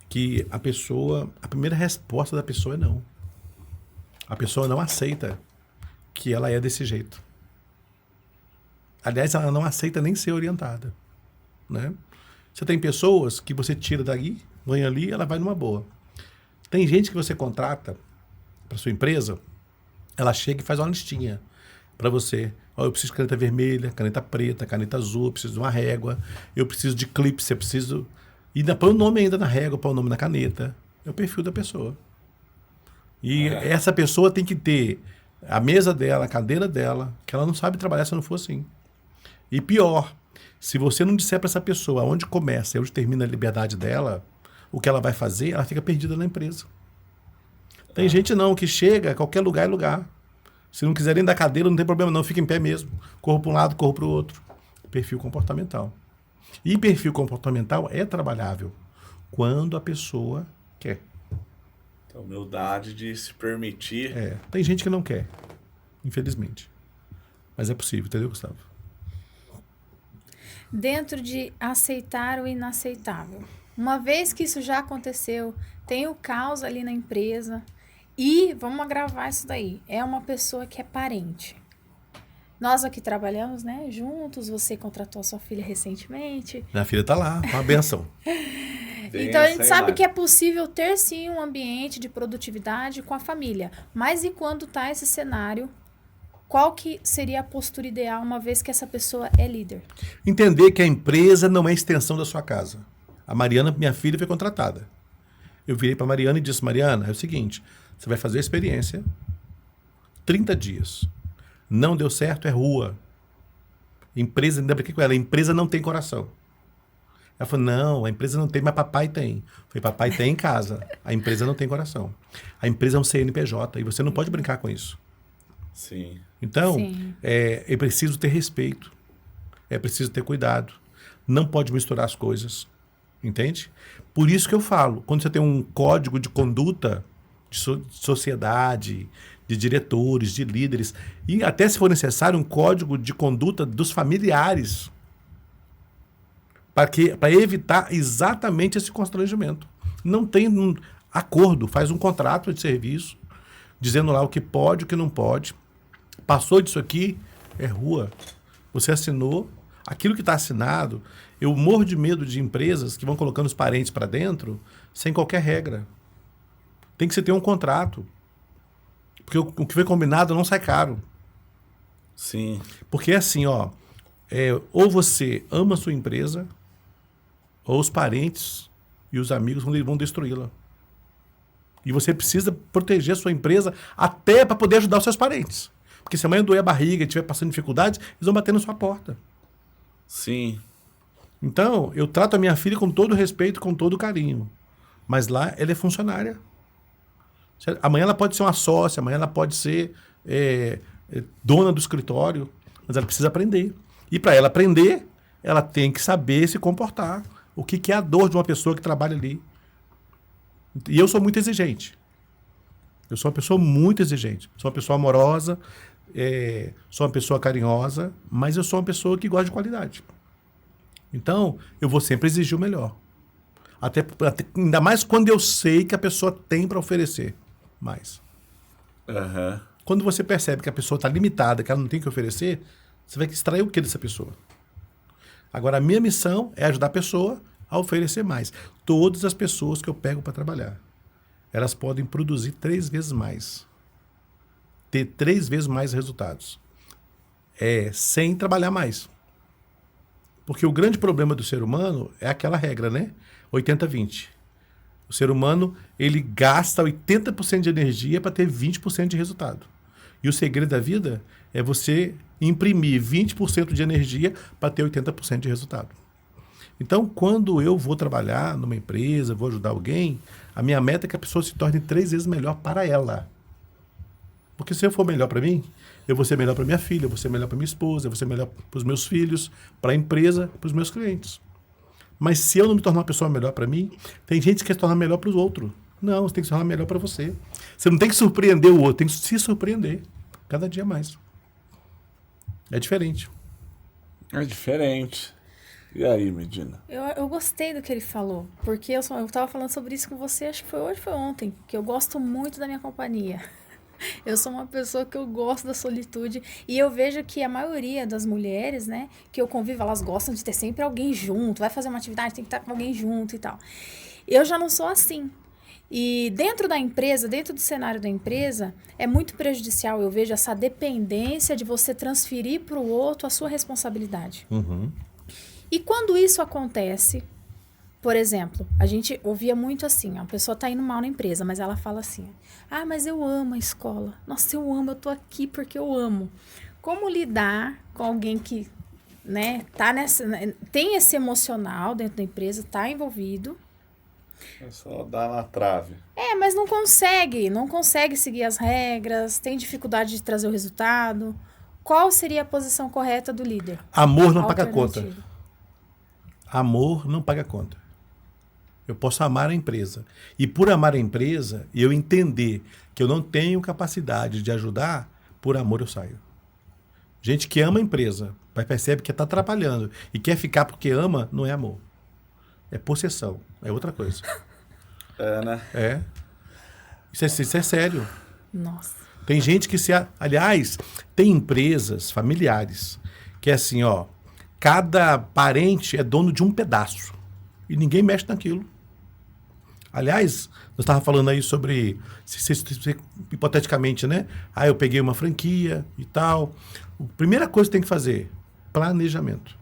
que a primeira resposta da pessoa é não. A pessoa não aceita que ela é desse jeito. Aliás, ela não aceita nem ser orientada, né? Você tem pessoas que você tira daqui, põe ali, ela vai numa boa. Tem gente que você contrata para sua empresa, ela chega e faz uma listinha para você. Eu preciso de caneta vermelha, caneta preta, caneta azul, eu preciso de uma régua, eu preciso de clips, eu preciso... E ainda põe o nome ainda na régua, põe o nome na caneta. É o perfil da pessoa. E essa pessoa tem que ter a mesa dela, a cadeira dela, que ela não sabe trabalhar se não for assim. E pior, se você não disser para essa pessoa onde começa e onde termina a liberdade dela, o que ela vai fazer, ela fica perdida na empresa. Tem gente não, que chega, qualquer lugar é lugar. Se não quiserem dar cadeira, não tem problema não, fica em pé mesmo. Corro para um lado, corro para o outro. Perfil comportamental. E perfil comportamental é trabalhável quando a pessoa quer. A humildade de se permitir. Tem gente que não quer, infelizmente. Mas é possível, entendeu, Gustavo? Dentro de aceitar o inaceitável. Uma vez que isso já aconteceu, tem o caos ali na empresa e, vamos agravar isso daí, é uma pessoa que é parente. Nós aqui trabalhamos, né, juntos, você contratou a sua filha recentemente. Minha filha tá lá, uma benção. Então a gente sabe que é possível ter sim um ambiente de produtividade com a família. Mas e quando tá esse cenário, qual que seria a postura ideal uma vez que essa pessoa é líder? Entender que a empresa não é extensão da sua casa. A Mariana, minha filha, foi contratada. Eu virei para Mariana e disse, Mariana, é o seguinte, você vai fazer a experiência, 30 dias. Não deu certo, é rua. Empresa, ainda brinquei com ela, a empresa não tem coração. Ela falou, não, a empresa não tem, mas papai tem. Eu falei, papai tem em casa. A empresa não tem coração. A empresa é um CNPJ e você não pode brincar com isso. Sim. Então, é preciso ter respeito. É preciso ter cuidado. Não pode misturar as coisas. Entende? Por isso que eu falo, quando você tem um código de conduta de sociedade, de diretores, de líderes, e até se for necessário um código de conduta dos familiares, para evitar exatamente esse constrangimento. Não tem um acordo, faz um contrato de serviço, dizendo lá o que pode, o que não pode. Passou disso aqui, é rua. Você assinou, aquilo que está assinado, eu morro de medo de empresas que vão colocando os parentes para dentro sem qualquer regra. Tem que se ter um contrato. Porque o que foi combinado não sai caro. Sim. Porque é assim, ó, ou você ama a sua empresa, ou os parentes e os amigos vão destruí-la. E você precisa proteger a sua empresa até para poder ajudar os seus parentes. Porque se amanhã doer a barriga e estiver passando dificuldades, eles vão bater na sua porta. Sim. Então, eu trato a minha filha com todo respeito, com todo carinho. Mas lá ela é funcionária. Amanhã ela pode ser uma sócia, amanhã ela pode ser dona do escritório, mas ela precisa aprender. E para ela aprender, ela tem que saber se comportar. O que é a dor de uma pessoa que trabalha ali. E eu sou muito exigente. Eu sou uma pessoa muito exigente. Sou uma pessoa amorosa, sou uma pessoa carinhosa, mas eu sou uma pessoa que gosta de qualidade. Então, eu vou sempre exigir o melhor. Ainda mais quando eu sei que a pessoa tem para oferecer mais. Uhum. Quando você percebe que a pessoa está limitada, que ela não tem o que oferecer, você vai extrair o que dessa pessoa? Agora, a minha missão é ajudar a pessoa a oferecer mais. Todas as pessoas que eu pego para trabalhar, elas podem produzir 3 vezes mais. Ter 3 vezes mais resultados. Sem trabalhar mais. Porque o grande problema do ser humano é aquela regra, né? 80-20. O ser humano, ele gasta 80% de energia para ter 20% de resultado. E o segredo da vida é você imprimir 20% de energia para ter 80% de resultado. Então, quando eu vou trabalhar numa empresa, vou ajudar alguém, a minha meta é que a pessoa se torne 3 vezes melhor para ela. Porque se eu for melhor para mim, eu vou ser melhor para minha filha, eu vou ser melhor para minha esposa, eu vou ser melhor para os meus filhos, para a empresa, para os meus clientes. Mas se eu não me tornar uma pessoa melhor para mim, tem gente que quer se tornar melhor para os outros. Não, você tem que se tornar melhor para você. Você não tem que surpreender o outro, tem que se surpreender. Cada dia mais. É diferente. É diferente. E aí, Medina? Eu gostei do que ele falou, porque eu tava falando sobre isso com você, acho que foi hoje, foi ontem, que eu gosto muito da minha companhia. Eu sou uma pessoa que eu gosto da solitude e eu vejo que a maioria das mulheres, né, que eu convivo, elas gostam de ter sempre alguém junto, vai fazer uma atividade, tem que estar com alguém junto e tal. Eu já não sou assim. E dentro da empresa, dentro do cenário da empresa, é muito prejudicial, eu vejo essa dependência de você transferir para o outro a sua responsabilidade. Uhum. E quando isso acontece, por exemplo, a gente ouvia muito assim, a pessoa está indo mal na empresa, mas ela fala assim, mas eu amo a escola, nossa, eu amo, eu tô aqui porque eu amo. Como lidar com alguém que, né, tem esse emocional dentro da empresa, está envolvido. É só dar na trave. Mas não consegue seguir as regras, tem dificuldade de trazer o resultado. Qual seria a posição correta do líder? Amor não paga conta. Amor não paga conta. Eu posso amar a empresa. E por amar a empresa, eu entender que eu não tenho capacidade de ajudar, por amor eu saio. Gente que ama a empresa, mas percebe que está atrapalhando e quer ficar porque ama, não é amor. É possessão. É outra coisa. É, né? Isso é sério. Nossa. Tem gente que Aliás, tem empresas familiares que é assim, cada parente é dono de um pedaço. E ninguém mexe naquilo. Aliás, nós estávamos falando aí sobre, hipoteticamente, né? Eu peguei uma franquia e tal. A primeira coisa que tem que fazer, planejamento.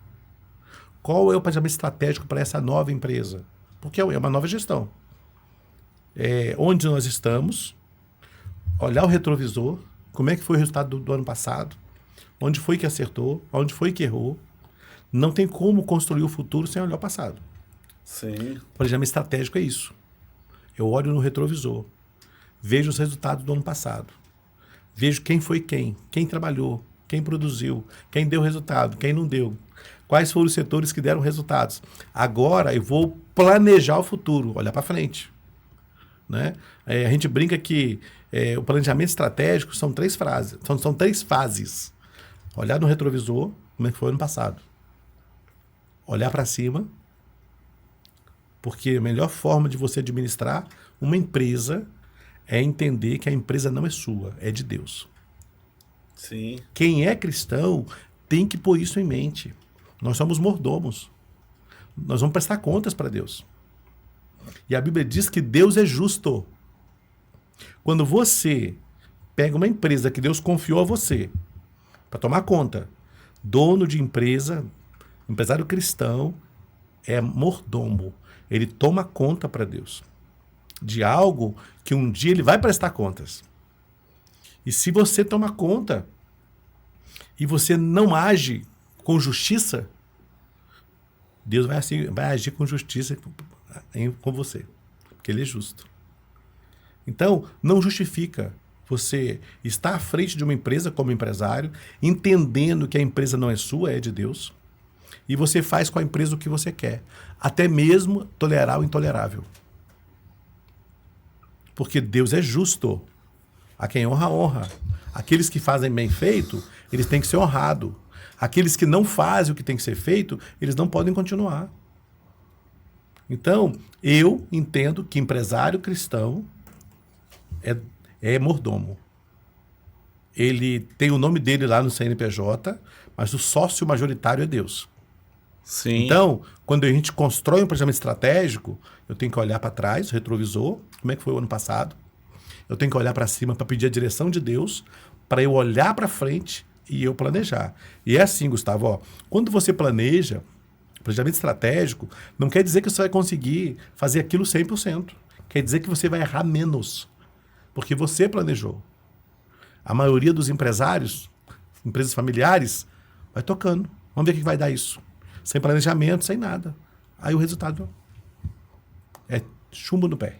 Qual é o planejamento estratégico para essa nova empresa? Porque é uma nova gestão. Onde nós estamos, olhar o retrovisor, como é que foi o resultado do ano passado, onde foi que acertou, onde foi que errou. Não tem como construir o futuro sem olhar o passado. Sim. O planejamento estratégico é isso. Eu olho no retrovisor, vejo os resultados do ano passado, vejo quem foi quem trabalhou, quem produziu, quem deu resultado, quem não deu, quais foram os setores que deram resultados. Agora eu vou planejar o futuro, olhar para frente. Né? A gente brinca que o planejamento estratégico são 3 fases. São 3 fases. Olhar no retrovisor, como é que foi ano passado. Olhar para cima, porque a melhor forma de você administrar uma empresa é entender que a empresa não é sua, é de Deus. Sim. Quem é cristão tem que pôr isso em mente. Nós somos mordomos. Nós vamos prestar contas para Deus. E a Bíblia diz que Deus é justo. Quando você pega uma empresa que Deus confiou a você para tomar conta, dono de empresa, empresário cristão, é mordomo. Ele toma conta para Deus de algo que um dia ele vai prestar contas. E se você toma conta e você não age com justiça, Deus vai agir com justiça com você, porque Ele é justo. Então, não justifica você estar à frente de uma empresa como empresário, entendendo que a empresa não é sua, é de Deus, e você faz com a empresa o que você quer, até mesmo tolerar o intolerável. Porque Deus é justo. A quem honra, honra. Aqueles que fazem bem feito, eles têm que ser honrados. Aqueles que não fazem o que tem que ser feito, eles não podem continuar. Então, eu entendo que empresário cristão é mordomo. Ele tem o nome dele lá no CNPJ, mas o sócio majoritário é Deus. Sim. Então, quando a gente constrói um planejamento estratégico, eu tenho que olhar para trás, o retrovisor, como é que foi o ano passado. Eu tenho que olhar para cima para pedir a direção de Deus, para eu olhar para frente e eu planejar. E é assim, Gustavo, ó, quando você planeja, planejamento estratégico, não quer dizer que você vai conseguir fazer aquilo 100%. Quer dizer que você vai errar menos, porque você planejou. A maioria dos empresários, empresas familiares, vai tocando. Vamos ver o que vai dar isso. Sem planejamento, sem nada. Aí o resultado é chumbo no pé.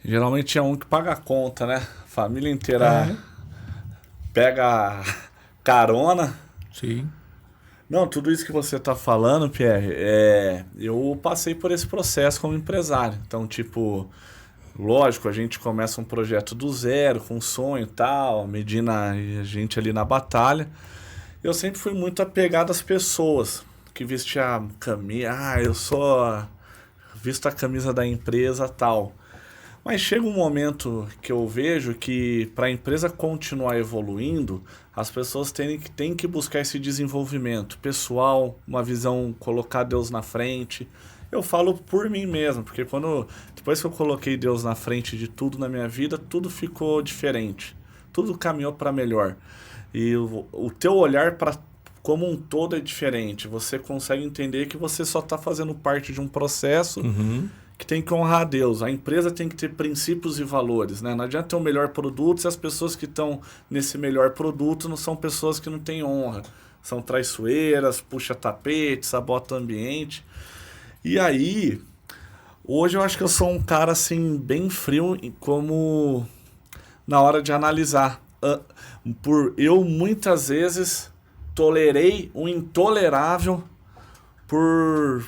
Geralmente é um que paga a conta, né? Família inteira pega carona. Sim. Não, tudo isso que você tá falando, Pierre, eu passei por esse processo como empresário. Então, tipo, lógico, a gente começa um projeto do zero, com um sonho e tal, medindo a gente ali na batalha. Eu sempre fui muito apegado às pessoas que vestiam a camisa. Eu sou visto a camisa da empresa tal. Mas chega um momento que eu vejo que para a empresa continuar evoluindo, as pessoas têm que buscar esse desenvolvimento pessoal, uma visão, colocar Deus na frente. Eu falo por mim mesmo, porque depois que eu coloquei Deus na frente de tudo na minha vida, tudo ficou diferente. Tudo caminhou para melhor. E o teu olhar como um todo é diferente. Você consegue entender que você só está fazendo parte de um processo que tem que honrar a Deus. A empresa tem que ter princípios e valores, né? Não adianta ter um melhor produto se as pessoas que estão nesse melhor produto não são pessoas que não têm honra. São traiçoeiras, puxa tapete, sabota o ambiente. E aí, hoje eu acho que eu sou um cara assim bem frio como na hora de analisar. Eu muitas vezes tolerei o intolerável por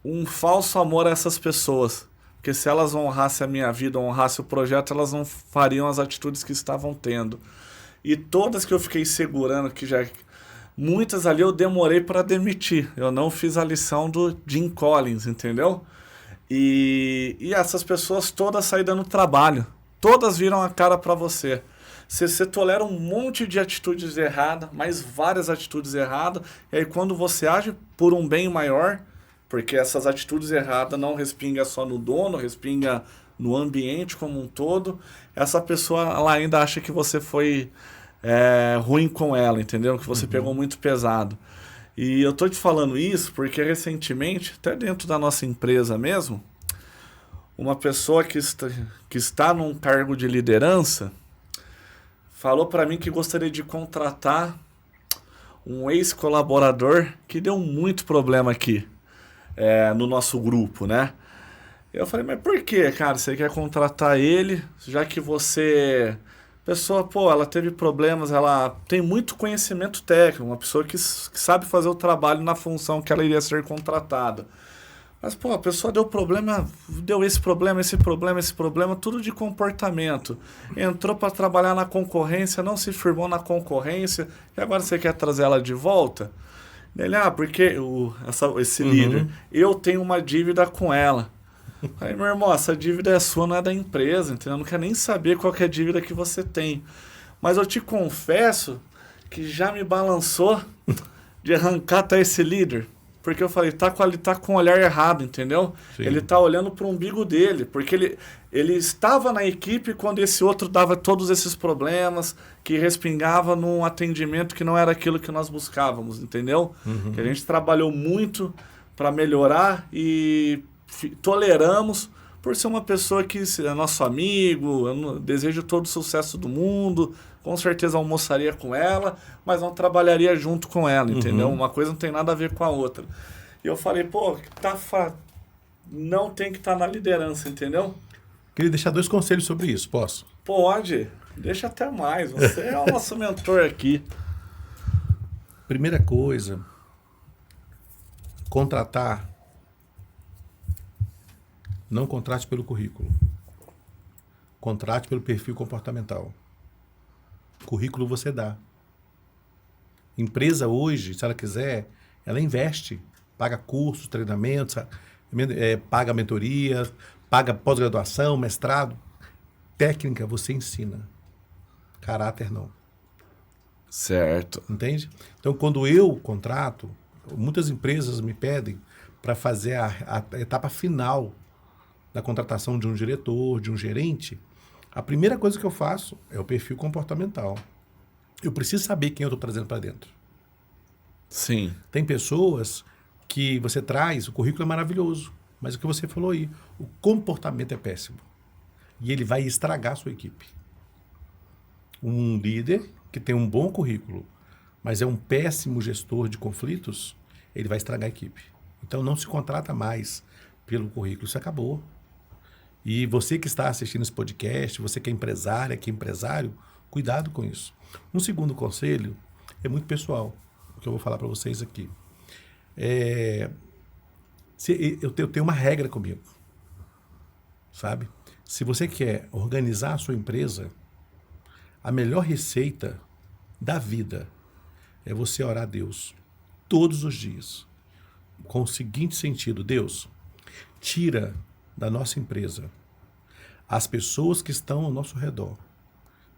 um falso amor a essas pessoas. Porque se elas honrassem a minha vida, honrassem o projeto, elas não fariam as atitudes que estavam tendo. E todas que eu fiquei segurando, muitas ali eu demorei para demitir. Eu não fiz a lição do Jim Collins, entendeu? E essas pessoas todas saíram no trabalho. Todas viram a cara para você. Você tolera um monte de atitudes erradas, mais várias atitudes erradas. E aí quando você age por um bem maior, porque essas atitudes erradas não respingam só no dono, respinga no ambiente como um todo, essa pessoa ela ainda acha que você foi ruim com ela, entendeu? Que você pegou muito pesado. E eu tô te falando isso porque recentemente, até dentro da nossa empresa mesmo, uma pessoa que está num cargo de liderança falou para mim que gostaria de contratar um ex-colaborador que deu muito problema aqui no nosso grupo, né? Eu falei, mas por que, cara? Você quer contratar ele, já que você... Pessoa, ela teve problemas, ela tem muito conhecimento técnico, uma pessoa que sabe fazer o trabalho na função que ela iria ser contratada. Mas, a pessoa deu esse problema, tudo de comportamento. Entrou para trabalhar na concorrência, não se firmou na concorrência, e agora você quer trazer ela de volta? Ele, porque esse líder, eu tenho uma dívida com ela. Aí, meu irmão, essa dívida é sua, não é da empresa, entendeu? Eu não quero nem saber qual que é a dívida que você tem. Mas eu te confesso que já me balançou de arrancar até esse líder. Porque eu falei, ele tá com o olhar errado, entendeu? Sim. Ele tá olhando pro umbigo dele, porque ele estava na equipe quando esse outro dava todos esses problemas, que respingava num atendimento que não era aquilo que nós buscávamos, entendeu? Que a gente trabalhou muito para melhorar e toleramos por ser uma pessoa que é nosso amigo, eu desejo todo o sucesso do mundo, com certeza almoçaria com ela, mas não trabalharia junto com ela, entendeu? Uma coisa não tem nada a ver com a outra. E eu falei, não tem que estar na liderança, entendeu? Queria deixar 2 conselhos sobre isso, posso? Pode, deixa até mais, você é o nosso mentor aqui. Primeira coisa, contratar. Não contrate pelo currículo. Contrate pelo perfil comportamental. Currículo você dá. Empresa hoje, se ela quiser, ela investe. Paga cursos, treinamentos, paga mentoria, paga pós-graduação, mestrado. Técnica você ensina. Caráter não. Certo. Entende? Então, quando eu contrato, muitas empresas me pedem para fazer a etapa final da contratação de um diretor, de um gerente. A primeira coisa que eu faço é o perfil comportamental. Eu preciso saber quem eu estou trazendo para dentro. Sim. Tem pessoas que você traz, o currículo é maravilhoso, mas o que você falou aí, o comportamento é péssimo. E ele vai estragar a sua equipe. Um líder que tem um bom currículo, mas é um péssimo gestor de conflitos, ele vai estragar a equipe. Então não se contrata mais pelo currículo, isso acabou. E você que está assistindo esse podcast, você que é empresária, que é empresário, cuidado com isso. Um segundo conselho é muito pessoal, o que eu vou falar para vocês aqui. Eu tenho uma regra comigo, sabe? Se você quer organizar a sua empresa, a melhor receita da vida é você orar a Deus todos os dias, com o seguinte sentido: Deus, tira da nossa empresa as pessoas que estão ao nosso redor,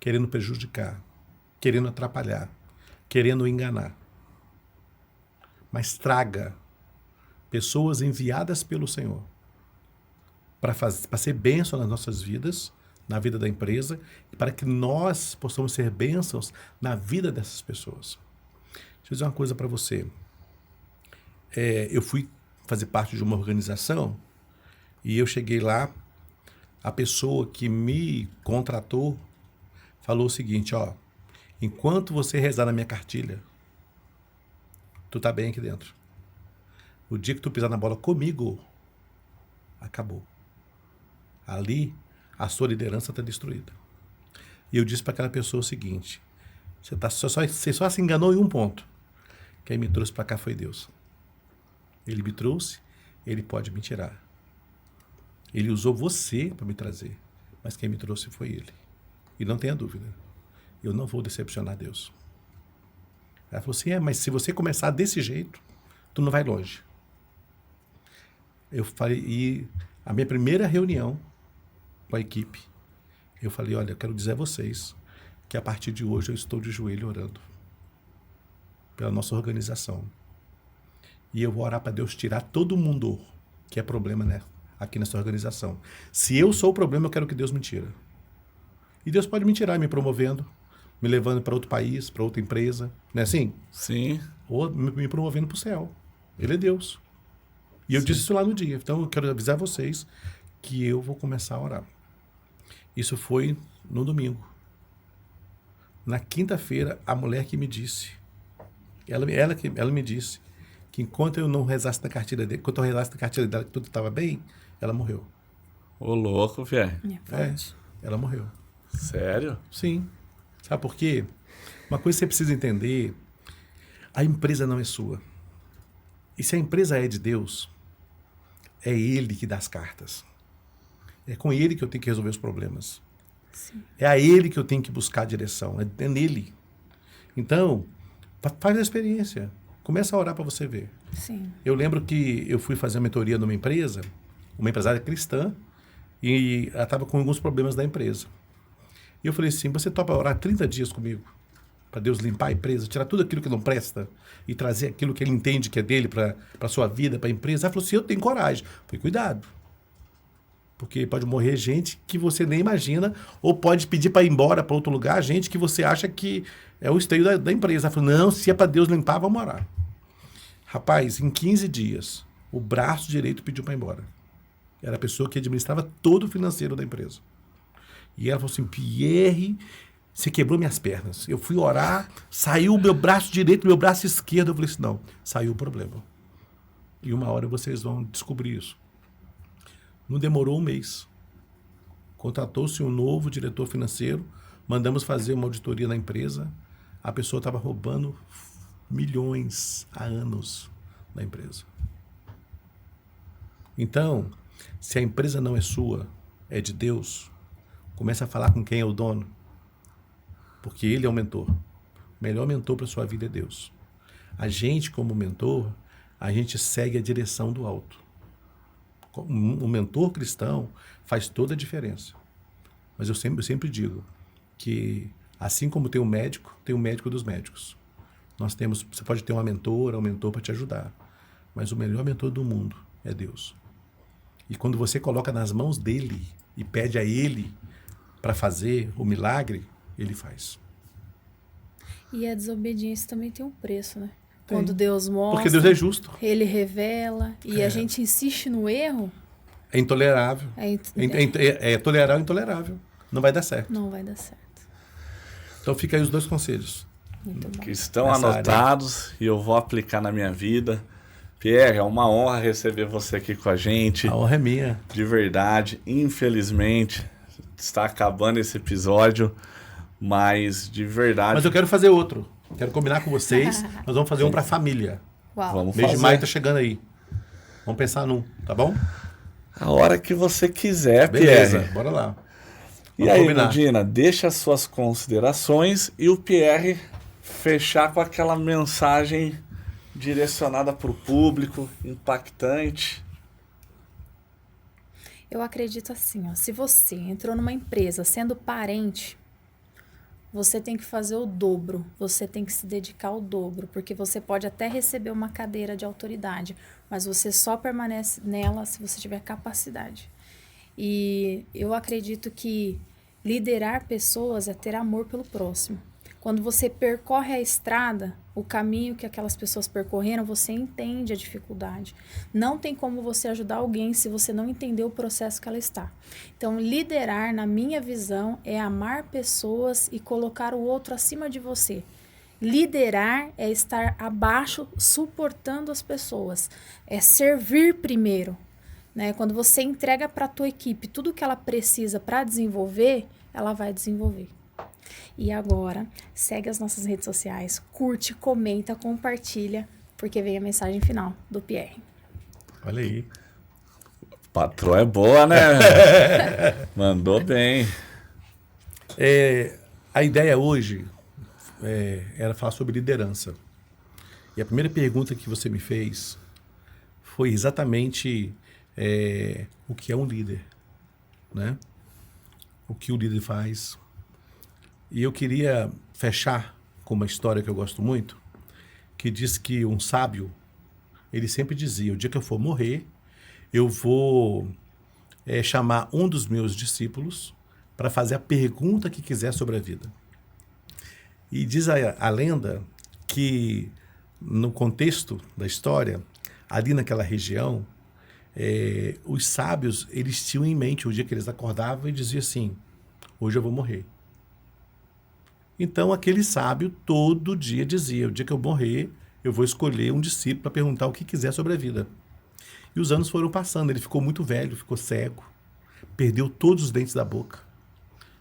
querendo prejudicar, querendo atrapalhar, querendo enganar. Mas traga pessoas enviadas pelo Senhor para ser bênção nas nossas vidas, na vida da empresa, e para que nós possamos ser bênçãos na vida dessas pessoas. Deixa eu dizer uma coisa para você. Eu fui fazer parte de uma organização e eu cheguei lá, a pessoa que me contratou falou o seguinte: ó, enquanto você rezar na minha cartilha, tu tá bem aqui dentro. O dia que tu pisar na bola comigo, acabou. Ali, a sua liderança está destruída. E eu disse para aquela pessoa o seguinte: você só se enganou em um ponto. Quem me trouxe para cá foi Deus. Ele me trouxe, ele pode me tirar. Ele usou você para me trazer, mas quem me trouxe foi ele. E não tenha dúvida, eu não vou decepcionar Deus. Ela falou assim: mas se você começar desse jeito, tu não vai longe. Eu falei, e a minha primeira reunião com a equipe, eu falei: olha, eu quero dizer a vocês que a partir de hoje eu estou de joelho orando pela nossa organização. E eu vou orar para Deus tirar todo mundo que é problema, né, aqui nessa organização. Se eu sou o problema, eu quero que Deus me tire. E Deus pode me tirar me promovendo, me levando para outro país, para outra empresa, não é assim? Sim. Ou me promovendo para o céu. Ele é Deus. E eu disse isso lá no dia. Então eu quero avisar vocês que eu vou começar a orar. Isso foi no domingo. Na quinta-feira, a mulher que me disse, ela me disse que enquanto eu não rezasse na cartilha dele, enquanto eu rezasse na cartilha dela que tudo estava bem, ela morreu. Ô, louco, velho. Ela morreu. Sério? Sim. Sabe por quê? Uma coisa que você precisa entender: a empresa não é sua. E se a empresa é de Deus, é Ele que dá as cartas. É com Ele que eu tenho que resolver os problemas. Sim. É a Ele que eu tenho que buscar a direção. É nele. Então, faz a experiência. Começa a orar para você ver. Sim. Eu lembro que eu fui fazer uma mentoria numa empresa, uma empresária cristã, e ela estava com alguns problemas da empresa. E eu falei assim: você topa orar 30 dias comigo? Para Deus limpar a empresa, tirar tudo aquilo que não presta e trazer aquilo que Ele entende que é dele para a sua vida, para a empresa? Ela falou assim: eu tenho coragem. Eu falei: cuidado. Porque pode morrer gente que você nem imagina, ou pode pedir para ir embora para outro lugar, gente que você acha que é o esteio da empresa. Ela falou: não, se é para Deus limpar, vamos orar. Rapaz, em 15 dias, o braço direito pediu para ir embora. Era a pessoa que administrava todo o financeiro da empresa. E ela falou assim: Pierre, você quebrou minhas pernas. Eu fui orar, saiu o meu braço direito, meu braço esquerdo. Eu falei assim: não, saiu o problema. E uma hora vocês vão descobrir isso. Não demorou um mês. Contratou-se um novo diretor financeiro, mandamos fazer uma auditoria na empresa. A pessoa estava roubando milhões há anos da empresa. Então, se a empresa não é sua, é de Deus, comece a falar com quem é o dono, porque Ele é o mentor. O melhor mentor para a sua vida é Deus. A gente, como mentor, a gente segue a direção do alto. O mentor cristão faz toda a diferença. Mas eu sempre digo que, assim como tem o médico dos médicos. Você pode ter uma mentora, um mentor para te ajudar. Mas o melhor mentor do mundo é Deus. E quando você coloca nas mãos dele e pede a ele para fazer o milagre, ele faz. E a desobediência também tem um preço, né? Tem. Quando Deus mostra, Porque Deus é justo. ele revela, e a gente insiste no erro, É intolerável. É tolerar o intolerável. Não vai dar certo. não vai dar certo. Então fica aí os 2 conselhos. Muito bom. Que estão Nessa anotados e eu vou aplicar na minha vida. Pierre, é uma honra receber você aqui com a gente. A honra é minha. De verdade, infelizmente, está acabando esse episódio, mas de verdade... Mas eu quero fazer outro. Quero combinar com vocês. Nós vamos fazer um para a família. Uau. Vamos Mês de fazer. maio tá chegando aí. Vamos pensar num, tá bom? A hora que você quiser, Beleza, Pierre. bora lá. E Vamos aí, combinar. Medina, deixa as suas considerações e o Pierre fechar com aquela mensagem direcionada para o público, impactante. Eu acredito assim, ó, se você entrou numa empresa sendo parente, você tem que fazer o dobro, você tem que se dedicar ao dobro, porque você pode até receber uma cadeira de autoridade, mas você só permanece nela se você tiver capacidade. E eu acredito que liderar pessoas é ter amor pelo próximo. Quando você percorre a estrada, o caminho que aquelas pessoas percorreram, você entende a dificuldade. Não tem como você ajudar alguém se você não entender o processo que ela está. Então, liderar, na minha visão, é amar pessoas e colocar o outro acima de você. Liderar é estar abaixo, suportando as pessoas. É servir primeiro. Né? Quando você entrega para a tua equipe tudo que ela precisa para desenvolver, ela vai desenvolver. E agora, segue as nossas redes sociais, curte, comenta, compartilha, porque vem a mensagem final do Pierre. Olha aí. Patroa é boa, né? Mandou bem. A ideia hoje era falar sobre liderança. E a primeira pergunta que você me fez foi exatamente o que é um líder, né? O que o líder faz. E eu queria fechar com uma história que eu gosto muito, que diz que um sábio, ele sempre dizia, o dia que eu for morrer, eu vou chamar um dos meus discípulos para fazer a pergunta que quiser sobre a vida. E diz a lenda que, no contexto da história, ali naquela região, os sábios, eles tinham em mente o dia que eles acordavam e diziam assim, hoje eu vou morrer. Então, aquele sábio todo dia dizia, o dia que eu morrer, eu vou escolher um discípulo para perguntar o que quiser sobre a vida. E os anos foram passando, ele ficou muito velho, ficou cego, perdeu todos os dentes da boca.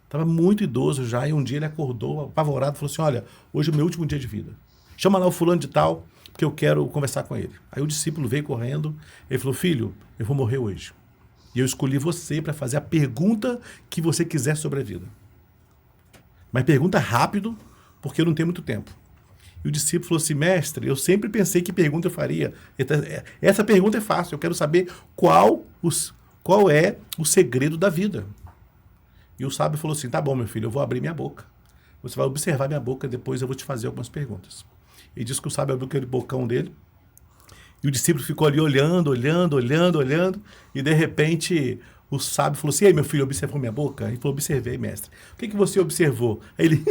Estava muito idoso já, e um dia ele acordou, apavorado, falou assim, olha, hoje é o meu último dia de vida. Chama lá o fulano de tal, porque eu quero conversar com ele. Aí o discípulo veio correndo, ele falou, filho, eu vou morrer hoje. E eu escolhi você para fazer a pergunta que você quiser sobre a vida. Mas pergunta rápido, porque eu não tenho muito tempo. E o discípulo falou assim, mestre, eu sempre pensei que pergunta eu faria. Essa pergunta é fácil, eu quero saber qual é o segredo da vida. E o sábio falou assim, tá bom, meu filho, eu vou abrir minha boca. Você vai observar minha boca, depois eu vou te fazer algumas perguntas. E disse que o sábio abriu aquele bocão dele, e o discípulo ficou ali olhando, e de repente o sábio falou assim, ei, meu filho, observou minha boca? Ele falou, observei, mestre. O que você observou? Aí ele,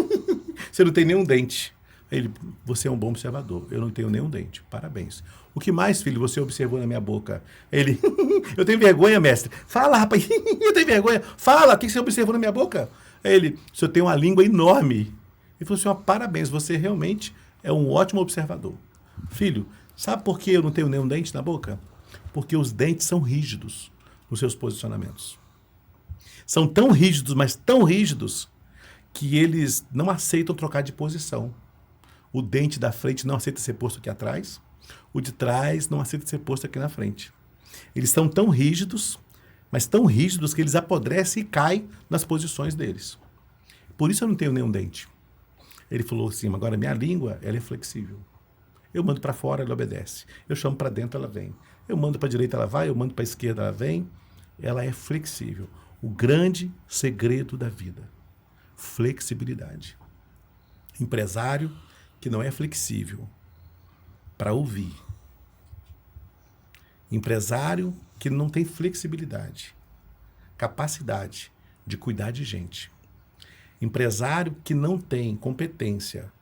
você não tem nenhum dente. Aí ele, você é um bom observador, eu não tenho nenhum dente, parabéns. O que mais, filho, você observou na minha boca? Aí ele, eu tenho vergonha, mestre. Fala, rapaz, eu tenho vergonha. Fala, o que você observou na minha boca? Aí ele, o senhor tem uma língua enorme. Ele falou assim, parabéns, você realmente é um ótimo observador. Filho, sabe por que eu não tenho nenhum dente na boca? Porque os dentes são rígidos nos seus posicionamentos. São tão rígidos, mas tão rígidos, que eles não aceitam trocar de posição. O dente da frente não aceita ser posto aqui atrás, o de trás não aceita ser posto aqui na frente. Eles são tão rígidos, mas tão rígidos que eles apodrecem e caem nas posições deles. Por isso eu não tenho nenhum dente. Ele falou assim, agora minha língua, ela é flexível. Eu mando para fora, ela obedece. Eu chamo para dentro, ela vem. Eu mando para a direita, ela vai. Eu mando para a esquerda, ela vem. Ela é flexível. O grande segredo da vida. Flexibilidade. Empresário que não é flexível para ouvir. Empresário que não tem flexibilidade, capacidade de cuidar de gente. Empresário que não tem competência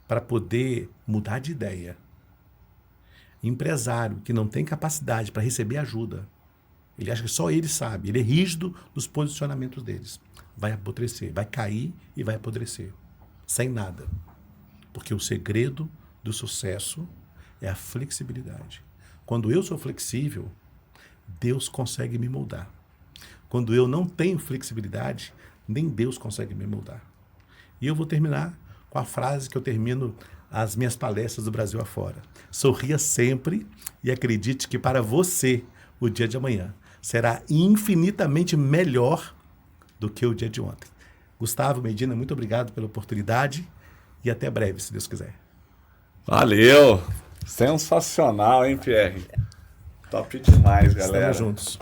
para poder mudar de ideia. Empresário que não tem capacidade para receber ajuda. Ele acha que só ele sabe. Ele é rígido nos posicionamentos deles. Vai apodrecer, vai cair e vai apodrecer. Sem nada. Porque o segredo do sucesso é a flexibilidade. Quando eu sou flexível, Deus consegue me moldar. Quando eu não tenho flexibilidade, nem Deus consegue me moldar. E eu vou terminar com a frase que eu termino as minhas palestras do Brasil afora. Sorria sempre e acredite que para você o dia de amanhã será infinitamente melhor do que o dia de ontem. Gustavo Medina, muito obrigado pela oportunidade e até breve, se Deus quiser. Valeu! Sensacional, hein, Pierre? Top demais, galera. Estamos juntos.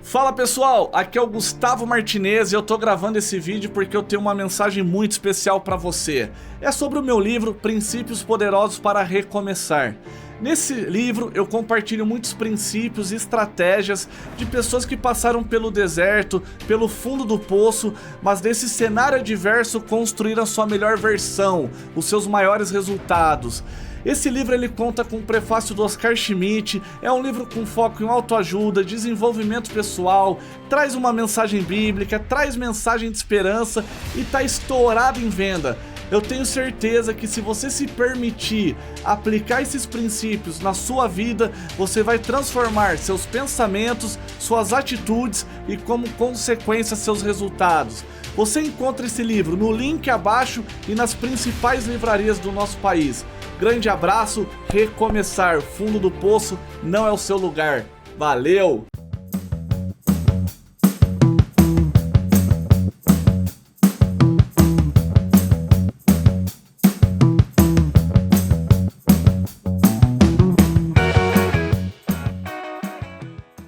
Fala pessoal, aqui é o Gustavo Martinez e eu tô gravando esse vídeo porque eu tenho uma mensagem muito especial para você. É sobre o meu livro Princípios Poderosos para Recomeçar. Nesse livro eu compartilho muitos princípios e estratégias de pessoas que passaram pelo deserto, pelo fundo do poço, mas desse cenário adverso construíram a sua melhor versão, os seus maiores resultados. Esse livro ele conta com o prefácio do Oscar Schmidt, é um livro com foco em autoajuda, desenvolvimento pessoal, traz uma mensagem bíblica, traz mensagem de esperança e tá estourado em venda. Eu tenho certeza que se você se permitir aplicar esses princípios na sua vida, você vai transformar seus pensamentos, suas atitudes e, como consequência, seus resultados. Você encontra esse livro no link abaixo e nas principais livrarias do nosso país. Grande abraço, recomeçar, fundo do poço não é o seu lugar. Valeu!